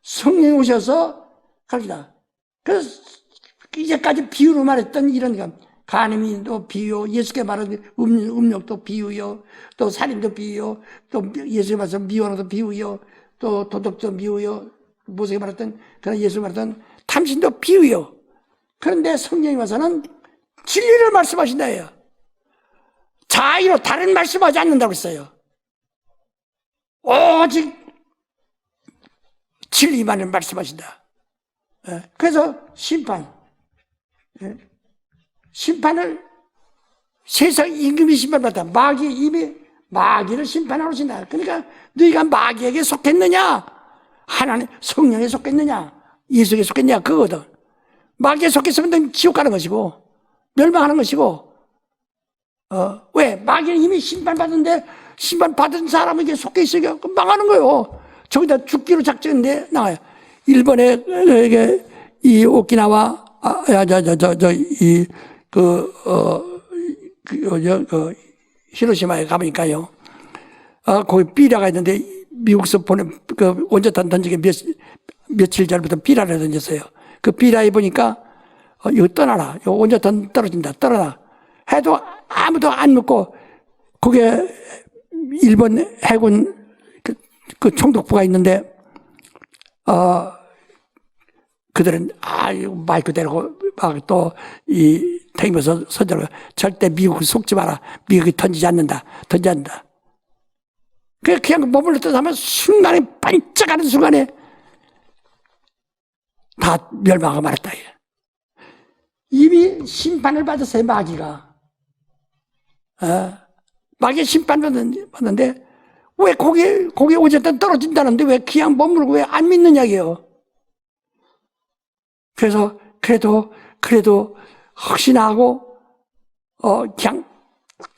성령이 오셔서 가르치다. 그래서 이제까지 비유로 말했던 이런 간음도 비유, 예수께 말한 음욕도 비유요, 또 살인도 비유요, 또 예수께 말한 미워하는 것도 비유요, 또 도덕도 비유요, 모세가 말했던 그런 예수 말했던 탐심도 비유요. 그런데 성령이 와서는 진리를 말씀하신다예요. 자의로 다른 말씀하지 않는다고 했어요. 오직 진리만을 말씀하신다. 그래서 심판을 세상 임금이 심판받다. 마귀를 심판하러 오신다. 그러니까 너희가 마귀에게 속했느냐? 하나님 성령에 속했느냐? 예수에게 속했느냐? 그거거든. 마귀에 속했으면 넌 지옥 가는 것이고 멸망하는 것이고. 왜? 마귀는 이미 심판받은데 심판받은 사람에게 속해 있으니까 망하는 거예요. 저기다 죽기로 작정인데 나와요. 일본에 이 오키나와 히로시마에 가보니까요. 거기 비라가 있는데 미국에서 보낸 원자탄 던지기 며칠 전부터 비라를 던졌어요. 그 비라에 보니까 이거 떠나라. 이거 원자탄 떨어진다. 떠나라. 해도 아무도 안 묻고 거기에 일본 해군 그 총독부가 있는데 그들은 말 그대로 막 또 이 다니면서 선전을 절대 미국을 속지 마라. 미국이 던지지 않는다. 그냥 머물렀다 하면 순간에 반짝하는 순간에 다 멸망하고 말았다. 이미 심판을 받았어요, 마귀가. 마귀 심판받았는데 왜 거기 어쨌든 떨어진다는데 왜 그냥 머물고 왜 안 믿느냐고요. 그래서 그래도 확신하고 그냥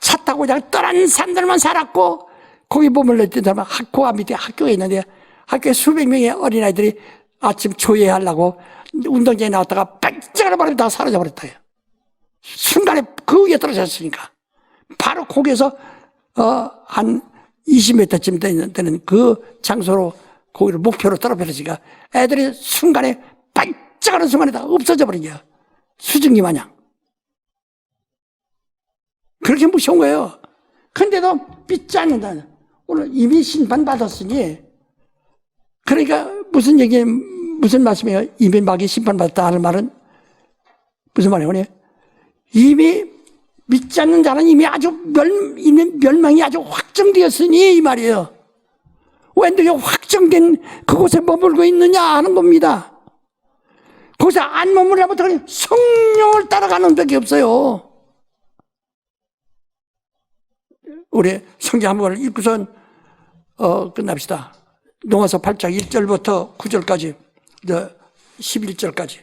차 타고 그냥 떠난 사람들만 살았고 거기 머물렀던 사람은 학교가 밑에 학교가 있는데 학교에 수백 명의 어린아이들이 아침 조회하려고 운동장에 나왔다가 반짝을 버리다 사라져버렸다. 순간에 그 위에 떨어졌으니까 바로 거기에서 한 20m쯤 되는 그 장소로 거기를 목표로 떨어뜨리니까 애들이 순간에 반짝하는 순간에 다 없어져 버린 거야. 수증기 마냥. 그렇게 무서운 거예요. 근데도 믿지 않는다. 오늘 이미 심판받았으니 그러니까 무슨 말씀이에요? 이미 마귀 심판받았다 하는 말은 무슨 말이에요? 이미 믿지 않는 자는 이미 멸망이 아주 확정되었으니 이 말이에요. 왜 너희 확정된 그곳에 머물고 있느냐 하는 겁니다. 거기서 안 머물려면 어떡하니? 성령을 따라가는 밖에 없어요. 우리 성경 한번 읽고선 끝납시다. 용화서 8장 1절부터 9절까지 11절까지.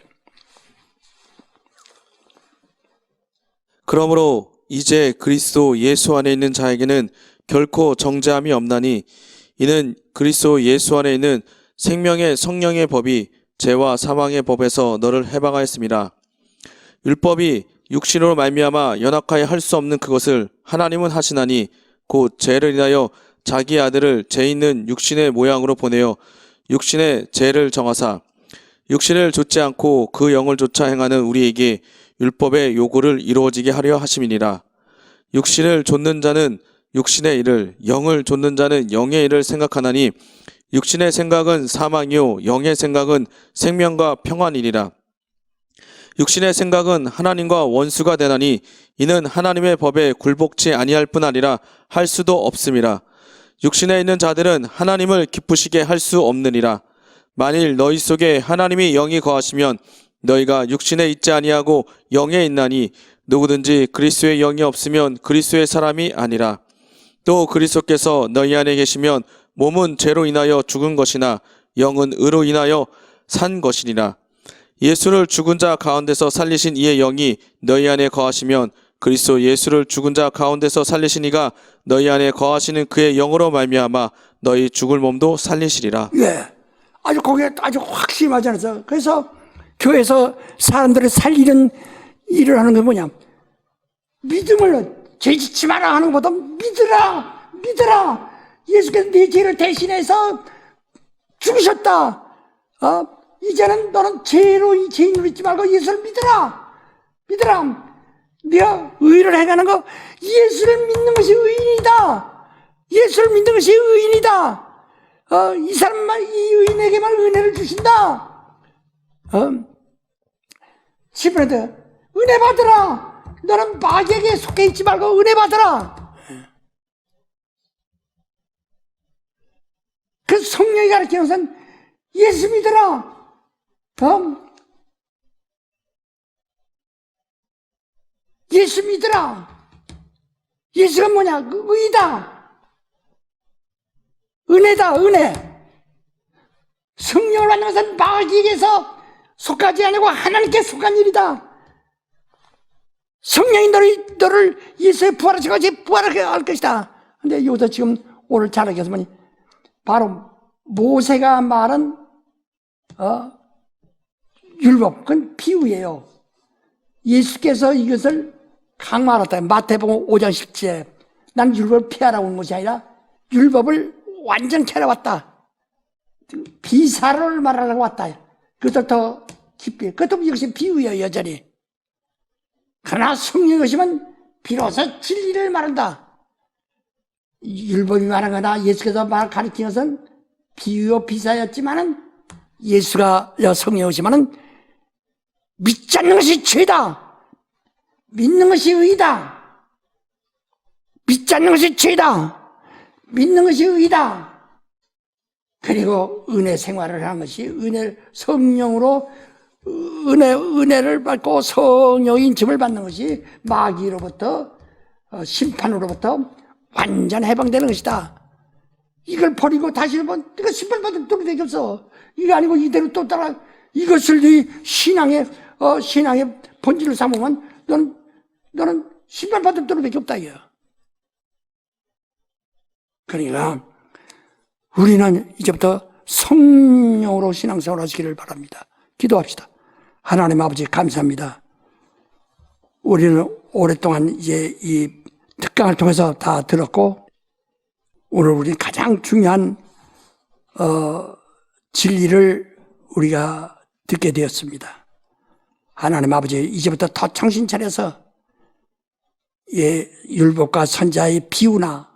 그러므로 이제 그리스도 예수 안에 있는 자에게는 결코 정죄함이 없나니 이는 그리스도 예수 안에 있는 생명의 성령의 법이 죄와 사망의 법에서 너를 해방하였습니다. 율법이 육신으로 말미암아 연약하여 할 수 없는 그것을 하나님은 하시나니 곧 죄를 인하여 자기 아들을 죄 있는 육신의 모양으로 보내어 육신의 죄를 정하사 육신을 좇지 않고 그 영을 좇아 행하는 우리에게 율법의 요구를 이루어지게 하려 하심이니라. 육신을 좇는 자는 육신의 일을, 영을 좇는 자는 영의 일을 생각하나니 육신의 생각은 사망이요 영의 생각은 생명과 평안이니라. 육신의 생각은 하나님과 원수가 되나니 이는 하나님의 법에 굴복치 아니할 뿐 아니라 할 수도 없음이라. 육신에 있는 자들은 하나님을 기쁘시게 할 수 없느니라. 만일 너희 속에 하나님이 영이 거하시면 너희가 육신에 있지 아니하고 영에 있나니 누구든지 그리스도의 영이 없으면 그리스도의 사람이 아니라. 또 그리스도께서 너희 안에 계시면 몸은 죄로 인하여 죽은 것이나 영은 의로 인하여 산 것이니라. 예수를 죽은 자 가운데서 살리신 이의 영이 너희 안에 거하시면 그리스도 예수를 죽은 자 가운데서 살리신 이가 너희 안에 거하시는 그의 영으로 말미암아 너희 죽을 몸도 살리시리라. 예, 아주 거기에 아주 확실하지 않았어. 그래서 교회에서 사람들을 살리는 일을 하는 게 뭐냐? 믿음을 죄짓지 마라 하는 것보다 믿으라. 예수께서 네 죄를 대신해서 죽으셨다. 이제는 너는 죄인으로 있지 말고 예수를 믿으라. 네가 의를 행하는 거, 예수를 믿는 것이 의인이다. 예수를 믿는 것이 의인이다. 이 의인에게만 은혜를 주신다. 10분에 은혜 받으라. 너는 마귀에게 속해 있지 말고 은혜 받으라. 그 성령이 가르치는 것은 예수 믿으라. 예수 믿으라. 예수가 뭐냐? 의다. 은혜다, 은혜. 성령을 받는 것은 마귀에게서 속하지 아니고 하나님께 속한 일이다. 성령이 너를 예수의 부활하신 것이 부활하게 할 것이다. 근데 여기서 지금 오늘 잘하게 해서 바로 모세가 말한 율법, 그건 비유예요. 예수께서 이것을 강화하셨다. 마태복음 5장 10절에 난 율법을 폐하라고 온 것이 아니라 율법을 완전히 해라왔다. 비사를 말하라고 왔다. 그것을 더 깊이, 그것도 역시 비유예요, 여전히. 그러나 성령이 오시면 비로소 진리를 말한다. 율법이 말한 거나 예수께서 가르친 것은 비유요 비사였지만은 예수가 성령이 오시면은 믿지 않는 것이 죄다. 믿는 것이 의다. 믿지 않는 것이 죄다. 믿는 것이 의다. 그리고 은혜 생활을 하는 것이 성령으로 은혜를 받고 성령의 인침을 받는 것이 마귀로부터 심판으로부터 완전 해방되는 것이다. 이걸 버리고 다시 한번 이거 심판받을 도리밖에 없어. 이게 아니고 이대로 또 따라 이것을 네 신앙의 본질을 삼으면 너는 심판받을 도리밖에 없다 이거. 그러니까 우리는 이제부터 성령으로 신앙생활 하시기를 바랍니다. 기도합시다. 하나님 아버지 감사합니다. 우리는 오랫동안 이제 이 특강을 통해서 다 들었고 오늘 우리 가장 중요한 진리를 우리가 듣게 되었습니다. 하나님 아버지 이제부터 더 정신 차려서 율법과 선자의 비유나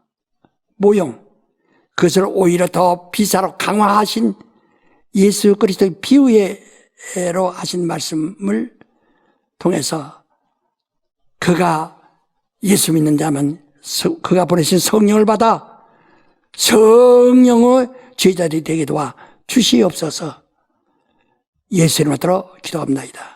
모형 그것을 오히려 더 비사로 강화하신 예수 그리스도의 비유로 하신 말씀을 통해서 그가 예수 믿는 자면 그가 보내신 성령을 받아 성령의 제자들이 되게 도와 주시옵소서. 예수 이름으로 기도합니다.